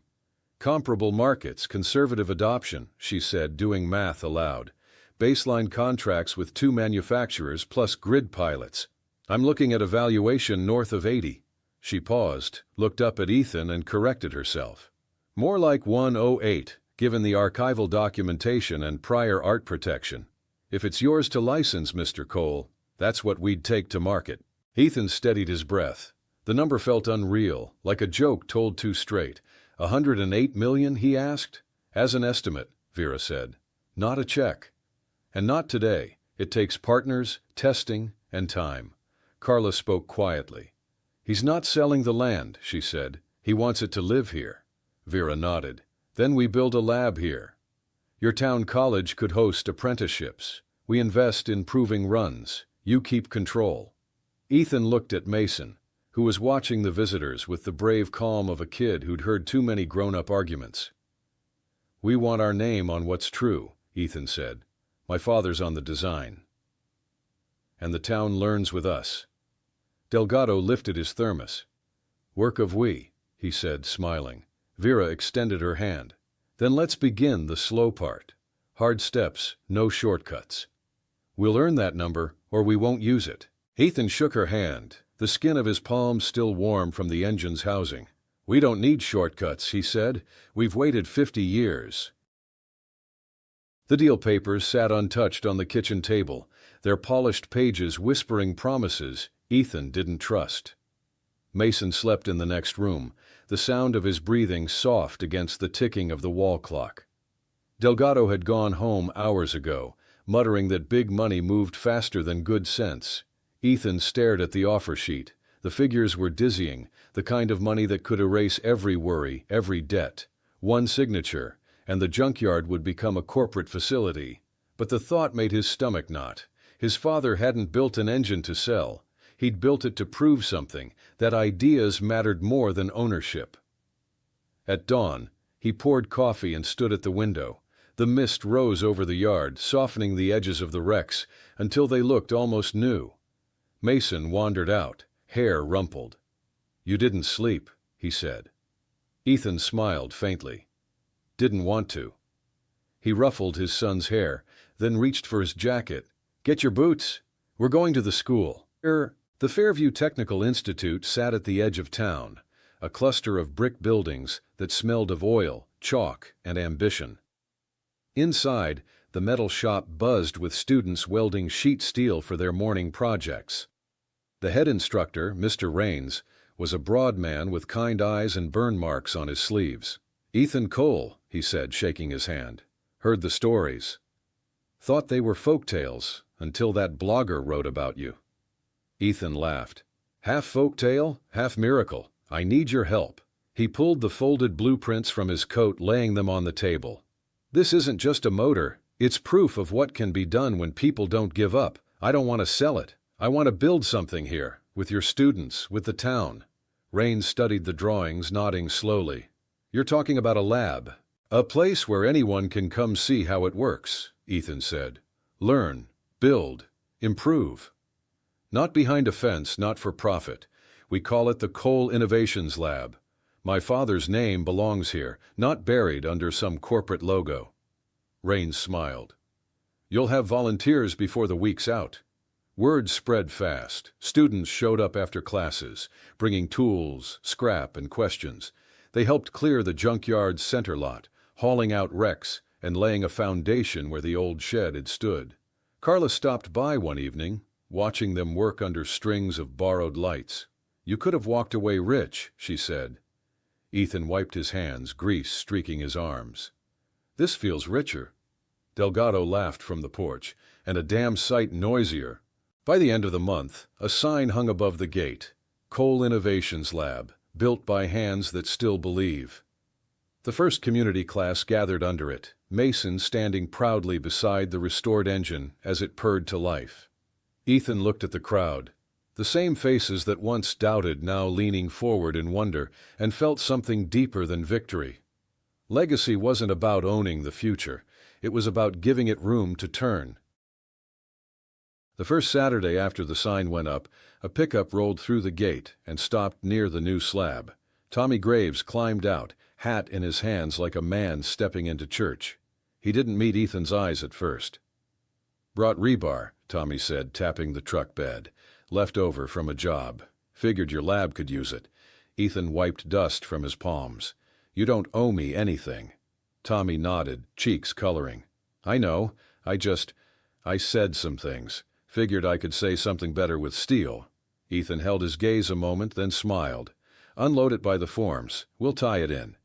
"Comparable markets, conservative adoption," she said, doing math aloud. "Baseline contracts with 2 manufacturers plus grid pilots. I'm looking at a valuation north of 80. She paused, looked up at Ethan and corrected herself. "More like 108, given the archival documentation and prior art protection. If it's yours to license, Mr. Cole, that's what we'd take to market." Ethan steadied his breath. The number felt unreal, like a joke told too straight. $108 million, he asked. "As an estimate," Vera said. "Not a check. And not today. It takes partners, testing, and time." Carla spoke quietly. "He's not selling the land," she said. "He wants it to live here." Vera nodded. "Then we build a lab here. Your town college could host apprenticeships. We invest in proving runs. You keep control." Ethan looked at Mason, who was watching the visitors with the brave calm of a kid who'd heard too many grown-up arguments. "We want our name on what's true," Ethan said. "My father's on the design. And the town learns with us." Delgado lifted his thermos. "Work of we," he said, smiling. Vera extended her hand. "Then let's begin the slow part. Hard steps, no shortcuts. We'll earn that number, or we won't use it." Ethan shook her hand, the skin of his palm still warm from the engine's housing. "We don't need shortcuts," he said. "We've waited 50 years. The deal papers sat untouched on the kitchen table, their polished pages whispering promises Ethan didn't trust. Mason slept in the next room, the sound of his breathing soft against the ticking of the wall clock. Delgado had gone home hours ago, muttering that big money moved faster than good sense. Ethan stared at the offer sheet. The figures were dizzying, the kind of money that could erase every worry, every debt. One signature, and the junkyard would become a corporate facility. But the thought made his stomach knot. His father hadn't built an engine to sell. He'd built it to prove something, that ideas mattered more than ownership. At dawn, he poured coffee and stood at the window. The mist rose over the yard, softening the edges of the wrecks until they looked almost new. Mason wandered out, hair rumpled. "You didn't sleep," he said. Ethan smiled faintly. "Didn't want to." He ruffled his son's hair, then reached for his jacket. "Get your boots. We're going to the school." The Fairview Technical Institute sat at the edge of town, a cluster of brick buildings that smelled of oil, chalk, and ambition. Inside, the metal shop buzzed with students welding sheet steel for their morning projects. The head instructor, Mr. Raines, was a broad man with kind eyes and burn marks on his sleeves. "Ethan Cole," he said, shaking his hand. "Heard the stories. Thought they were folk tales until that blogger wrote about you." Ethan laughed. "Half folk tale, half miracle. I need your help." He pulled the folded blueprints from his coat, laying them on the table. "This isn't just a motor. It's proof of what can be done when people don't give up. I don't want to sell it. I want to build something here, with your students, with the town." Raines studied the drawings, nodding slowly. "You're talking about a lab. A place where anyone can come see how it works," Ethan said. "Learn, build, improve. Not behind a fence, not for profit. We call it the Cole Innovations Lab. My father's name belongs here, not buried under some corporate logo." Raines smiled. "You'll have volunteers before the week's out." Word spread fast. Students showed up after classes, bringing tools, scrap, and questions. They helped clear the junkyard's center lot, hauling out wrecks and laying a foundation where the old shed had stood. Carla stopped by one evening, watching them work under strings of borrowed lights. "You could have walked away rich," she said. Ethan wiped his hands, grease streaking his arms. "This feels richer." Delgado laughed from the porch, "and a damn sight noisier." By the end of the month, a sign hung above the gate, "Coal Innovations Lab, built by hands that still believe." The first community class gathered under it, Mason standing proudly beside the restored engine as it purred to life. Ethan looked at the crowd. The same faces that once doubted now leaning forward in wonder, and felt something deeper than victory. Legacy wasn't about owning the future. It was about giving it room to turn. The first Saturday after the sign went up, a pickup rolled through the gate and stopped near the new slab. Tommy Graves climbed out, hat in his hands like a man stepping into church. He didn't meet Ethan's eyes at first. "Brought rebar," Tommy said, tapping the truck bed. "Left over from a job. Figured your lab could use it." Ethan wiped dust from his palms. "You don't owe me anything." Tommy nodded, cheeks coloring. "I know. I said some things. Figured I could say something better with steel." Ethan held his gaze a moment, then smiled. "Unload it by the forms. We'll tie it in."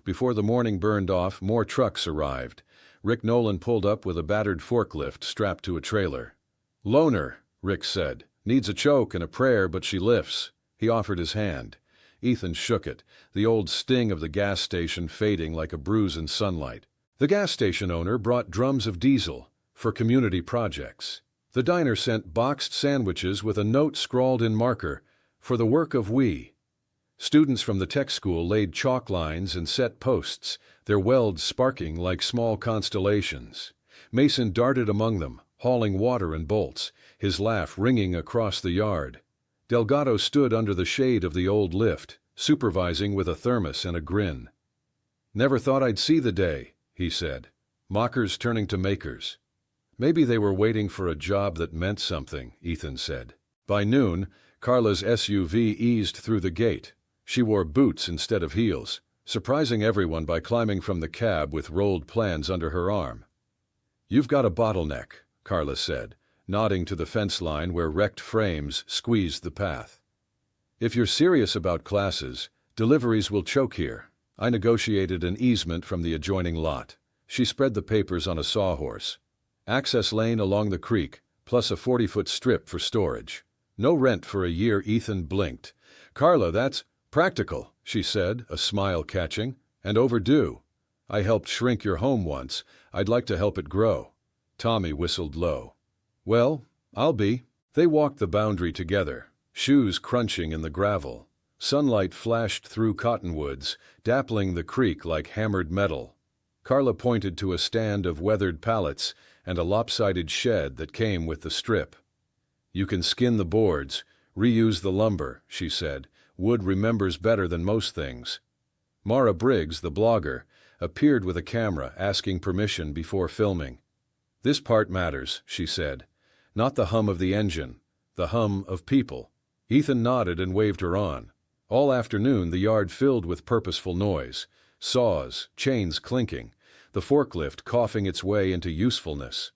Before the morning burned off, more trucks arrived. Rick Nolan pulled up with a battered forklift strapped to a trailer. "Loner," Rick said. "Needs a choke and a prayer, but she lifts." He offered his hand. Ethan shook it, the old sting of the gas station fading like a bruise in sunlight. The gas station owner brought drums of diesel for community projects. The diner sent boxed sandwiches with a note scrawled in marker, "For the work of we." Students from the tech school laid chalk lines and set posts, their welds sparking like small constellations. Mason darted among them, hauling water and bolts, his laugh ringing across the yard. Delgado stood under the shade of the old lift, supervising with a thermos and a grin. "Never thought I'd see the day," he said. "Mockers turning to makers." "Maybe they were waiting for a job that meant something," Ethan said. By noon, Carla's SUV eased through the gate. She wore boots instead of heels, surprising everyone by climbing from the cab with rolled plans under her arm. "You've got a bottleneck," Carla said, nodding to the fence line where wrecked frames squeezed the path. "If you're serious about classes, deliveries will choke here. I negotiated an easement from the adjoining lot." She spread the papers on a sawhorse. "Access lane along the creek, plus a 40-foot strip for storage. No rent for a year." Ethan blinked. "Carla, that's practical," she said, a smile catching. "And overdue. I helped shrink your home once. I'd like to help it grow." Tommy whistled low. "Well, I'll be." They walked the boundary together, shoes crunching in the gravel. Sunlight flashed through cottonwoods, dappling the creek like hammered metal. Carla pointed to a stand of weathered pallets and a lopsided shed that came with the strip. "You can skin the boards, reuse the lumber," she said. "Wood remembers better than most things." Mara Briggs, the blogger, appeared with a camera, asking permission before filming. "This part matters," she said. "Not the hum of the engine, the hum of people." Ethan nodded and waved her on. All afternoon the yard filled with purposeful noise, saws, chains clinking, the forklift coughing its way into usefulness.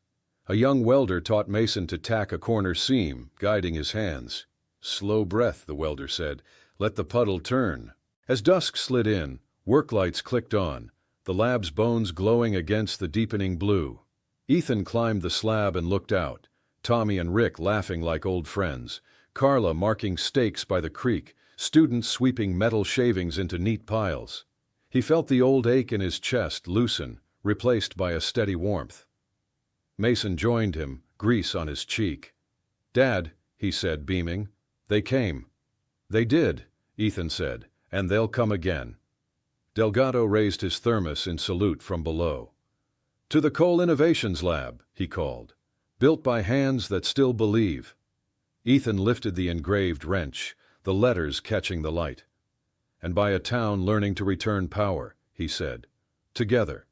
A young welder taught Mason to tack a corner seam, guiding his hands. "Slow breath," the welder said. "Let the puddle turn." As dusk slid in, work lights clicked on, the lab's bones glowing against the deepening blue. Ethan climbed the slab and looked out, Tommy and Rick laughing like old friends, Carla marking stakes by the creek, students sweeping metal shavings into neat piles. He felt the old ache in his chest loosen, replaced by a steady warmth. Mason joined him, grease on his cheek. "Dad," he said, beaming, "they came." "They did," Ethan said, "and they'll come again." Delgado raised his thermos in salute from below. "To the Coal Innovations Lab," he called. "Built by hands that still believe." Ethan lifted the engraved wrench, the letters catching the light. "And by a town learning to return power," he said. "Together."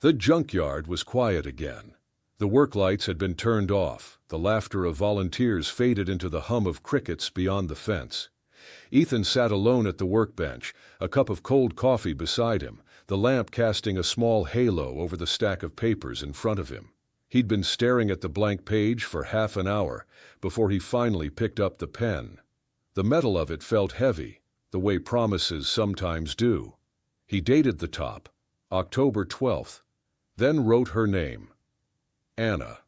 The junkyard was quiet again. The work lights had been turned off, the laughter of volunteers faded into the hum of crickets beyond the fence. Ethan sat alone at the workbench, a cup of cold coffee beside him, the lamp casting a small halo over the stack of papers in front of him. He'd been staring at the blank page for half an hour before he finally picked up the pen. The metal of it felt heavy, the way promises sometimes do. He dated the top, October 12th, then wrote her name, Anna.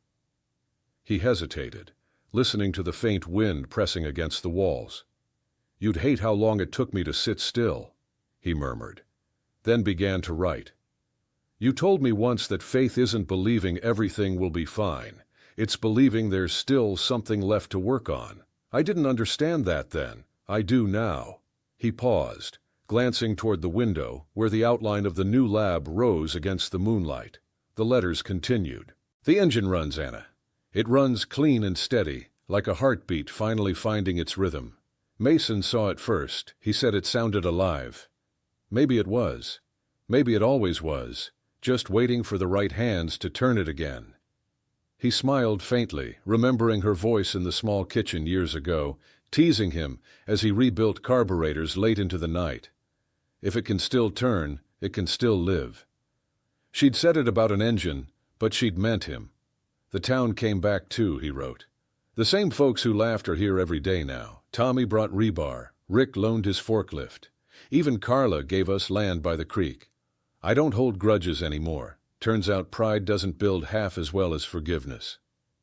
He hesitated, listening to the faint wind pressing against the walls. "You'd hate how long it took me to sit still," he murmured, then began to write. "You told me once that faith isn't believing everything will be fine. It's believing there's still something left to work on. I didn't understand that then. I do now." He paused, glancing toward the window where the outline of the new lab rose against the moonlight. The letters continued. "The engine runs, Anna. It runs clean and steady, like a heartbeat finally finding its rhythm. Mason saw it first. He said it sounded alive. Maybe it was. Maybe it always was, just waiting for the right hands to turn it again." He smiled faintly, remembering her voice in the small kitchen years ago, teasing him as he rebuilt carburetors late into the night. If it can still turn, it can still live. She'd said it about an engine, but she'd meant him. "The town came back too," he wrote. "The same folks who laughed are here every day now. Tommy brought rebar. Rick loaned his forklift. Even Carla gave us land by the creek. I don't hold grudges anymore. Turns out pride doesn't build half as well as forgiveness."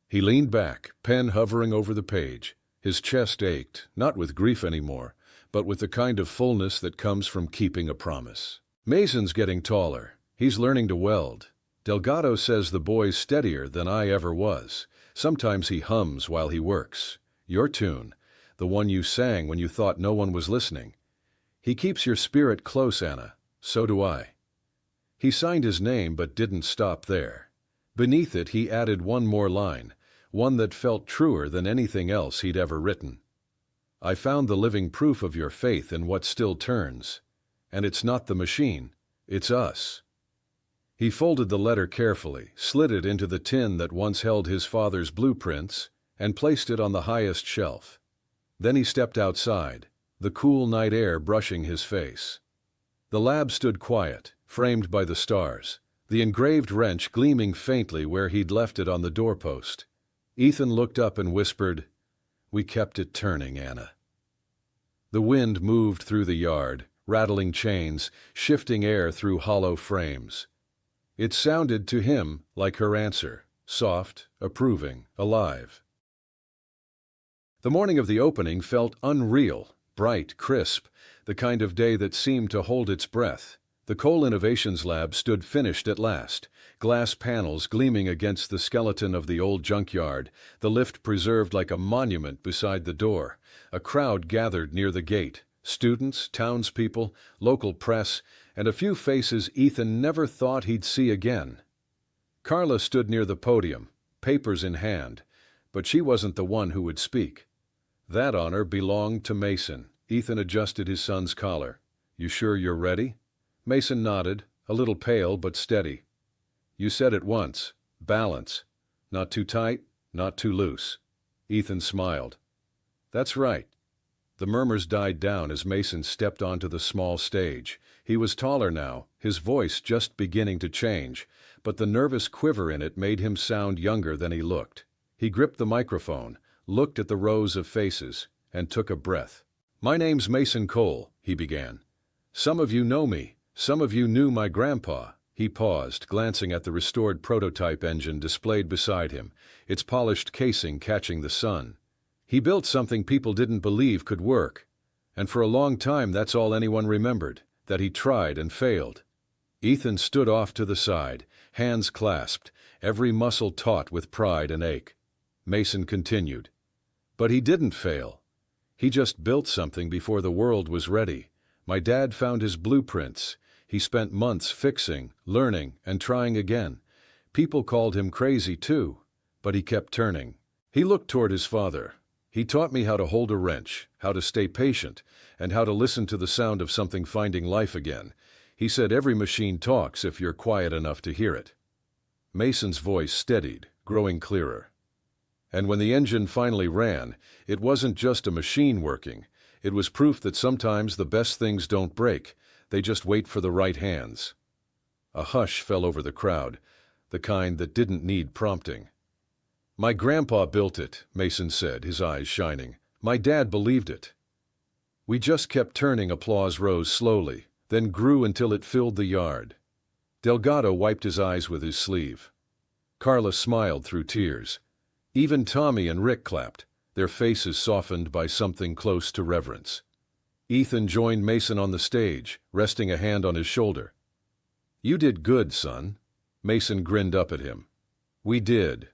He leaned back, pen hovering over the page. His chest ached, not with grief anymore, but with the kind of fullness that comes from keeping a promise. "Mason's getting taller. He's learning to weld. Delgado says the boy's steadier than I ever was. Sometimes he hums while he works. Your tune, the one you sang when you thought no one was listening. He keeps your spirit close, Anna. So do I." He signed his name but didn't stop there. Beneath it he added one more line, one that felt truer than anything else he'd ever written. "I found the living proof of your faith in what still turns. And it's not the machine, it's us." He folded the letter carefully, slid it into the tin that once held his father's blueprints, and placed it on the highest shelf. Then he stepped outside, the cool night air brushing his face. The lab stood quiet, framed by the stars, the engraved wrench gleaming faintly where he'd left it on the doorpost. Ethan looked up and whispered, "We kept it turning, Anna." The wind moved through the yard, rattling chains, shifting air through hollow frames. It sounded to him like her answer, soft, approving, alive. The morning of the opening felt unreal, bright, crisp, the kind of day that seemed to hold its breath. The Coal Innovations Lab stood finished at last, glass panels gleaming against the skeleton of the old junkyard, the lift preserved like a monument beside the door. A crowd gathered near the gate, students, townspeople, local press, and a few faces Ethan never thought he'd see again. Carla stood near the podium, papers in hand, but she wasn't the one who would speak. That honor belonged to Mason. Ethan adjusted his son's collar. "You sure you're ready?" Mason nodded, a little pale but steady. "You said it once. Balance. Not too tight, not too loose." Ethan smiled. "That's right." The murmurs died down as Mason stepped onto the small stage. He was taller now, his voice just beginning to change, but the nervous quiver in it made him sound younger than he looked. He gripped the microphone, looked at the rows of faces, and took a breath. "My name's Mason Cole," he began. "Some of you know me. Some of you knew my grandpa." He paused, glancing at the restored prototype engine displayed beside him, its polished casing catching the sun. He built something people didn't believe could work, and for a long time that's all anyone remembered, that he tried and failed. Ethan stood off to the side, hands clasped, every muscle taut with pride and ache. Mason continued. "But he didn't fail. He just built something before the world was ready. My dad found his blueprints. He spent months fixing, learning, and trying again. People called him crazy too, but he kept turning. He looked toward his father. He taught me how to hold a wrench, how to stay patient, and how to listen to the sound of something finding life again. He said every machine talks if you're quiet enough to hear it." Mason's voice steadied, growing clearer. "And when the engine finally ran, it wasn't just a machine working. It was proof that sometimes the best things don't break. They just wait for the right hands." A hush fell over the crowd, the kind that didn't need prompting. "My grandpa built it," Mason said, his eyes shining. "My dad believed it." We just kept turning. Applause rose slowly, then grew until it filled the yard. Delgado wiped his eyes with his sleeve. Carla smiled through tears. Even Tommy and Rick clapped, their faces softened by something close to reverence. Ethan joined Mason on the stage, resting a hand on his shoulder. "You did good, son." Mason grinned up at him. "We did."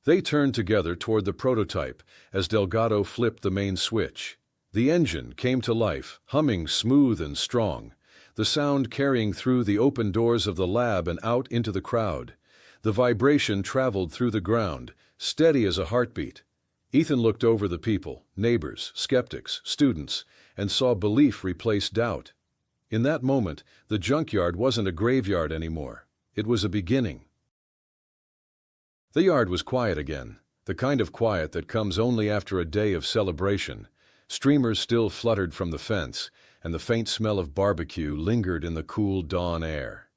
They turned together toward the prototype as Delgado flipped the main switch. The engine came to life, humming smooth and strong, the sound carrying through the open doors of the lab and out into the crowd. The vibration traveled through the ground, steady as a heartbeat. Ethan looked over the people, neighbors, skeptics, students, and saw belief replace doubt. In that moment, the junkyard wasn't a graveyard anymore. It was a beginning. The yard was quiet again, the kind of quiet that comes only after a day of celebration. Streamers still fluttered from the fence, and the faint smell of barbecue lingered in the cool dawn air.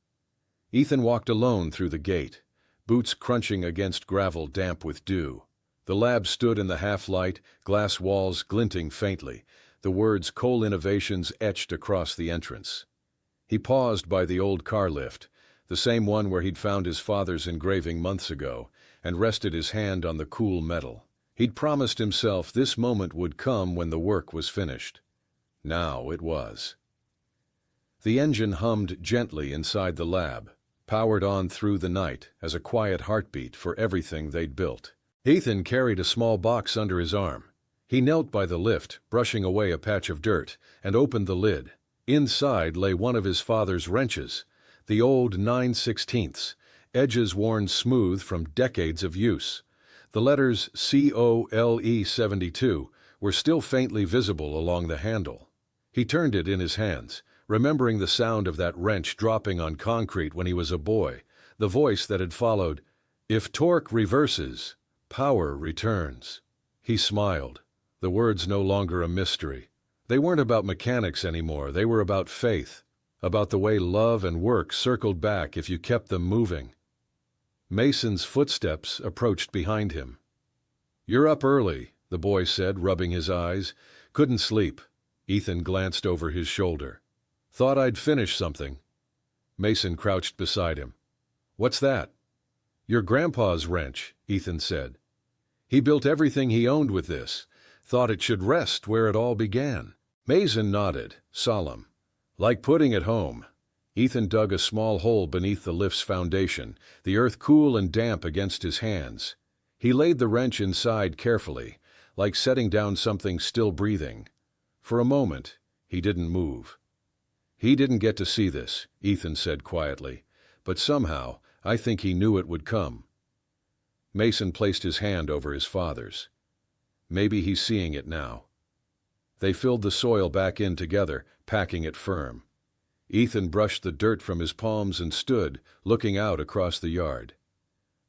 Ethan walked alone through the gate, boots crunching against gravel damp with dew. The lab stood in the half-light, glass walls glinting faintly, the words "Coal Innovations" etched across the entrance. He paused by the old car lift, the same one where he'd found his father's engraving months ago, and rested his hand on the cool metal. He'd promised himself this moment would come when the work was finished. Now it was. The engine hummed gently inside the lab, powered on through the night as a quiet heartbeat for everything they'd built. Ethan carried a small box under his arm. He knelt by the lift, brushing away a patch of dirt, and opened the lid. Inside lay one of his father's wrenches, the old 9/16, edges worn smooth from decades of use. The letters COLE 72 were still faintly visible along the handle. He turned it in his hands, remembering the sound of that wrench dropping on concrete when he was a boy, the voice that had followed, "If torque reverses, power returns." He smiled, the words no longer a mystery. They weren't about mechanics anymore, they were about faith, about the way love and work circled back if you kept them moving. Mason's footsteps approached behind him. "You're up early," the boy said, rubbing his eyes. "Couldn't sleep." Ethan glanced over his shoulder. "Thought I'd finish something." Mason crouched beside him. "What's that?" "Your grandpa's wrench," Ethan said. "He built everything he owned with this. Thought it should rest where it all began." Mason nodded, solemn. "Like putting it home." Ethan dug a small hole beneath the lift's foundation, the earth cool and damp against his hands. He laid the wrench inside carefully, like setting down something still breathing. For a moment, he didn't move. "He didn't get to see this," Ethan said quietly, "but somehow I think he knew it would come." Mason placed his hand over his father's. "Maybe he's seeing it now." They filled the soil back in together, packing it firm. Ethan brushed the dirt from his palms and stood, looking out across the yard.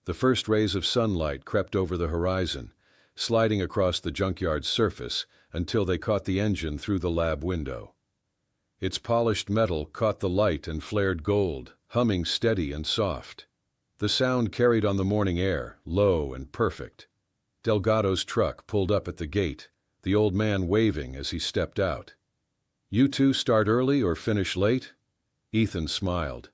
The first rays of sunlight crept over the horizon, sliding across the junkyard's surface until they caught the engine through the lab window. Its polished metal caught the light and flared gold, humming steady and soft. The sound carried on the morning air, low and perfect. Delgado's truck pulled up at the gate, the old man waving as he stepped out. "You two start early or finish late?" Ethan smiled.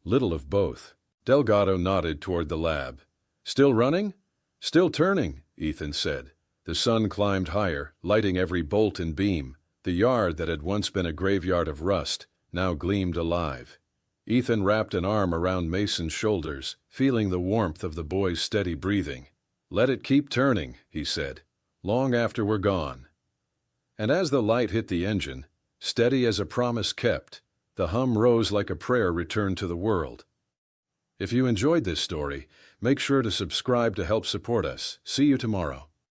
"Little of both." Delgado nodded toward the lab. "Still running?" "Still turning," Ethan said. The sun climbed higher, lighting every bolt and beam. The yard that had once been a graveyard of rust now gleamed alive. Ethan wrapped an arm around Mason's shoulders, feeling the warmth of the boy's steady breathing. "Let it keep turning," he said, "long after we're gone." And as the light hit the engine, steady as a promise kept, the hum rose like a prayer returned to the world. If you enjoyed this story, make sure to subscribe to help support us. See you tomorrow.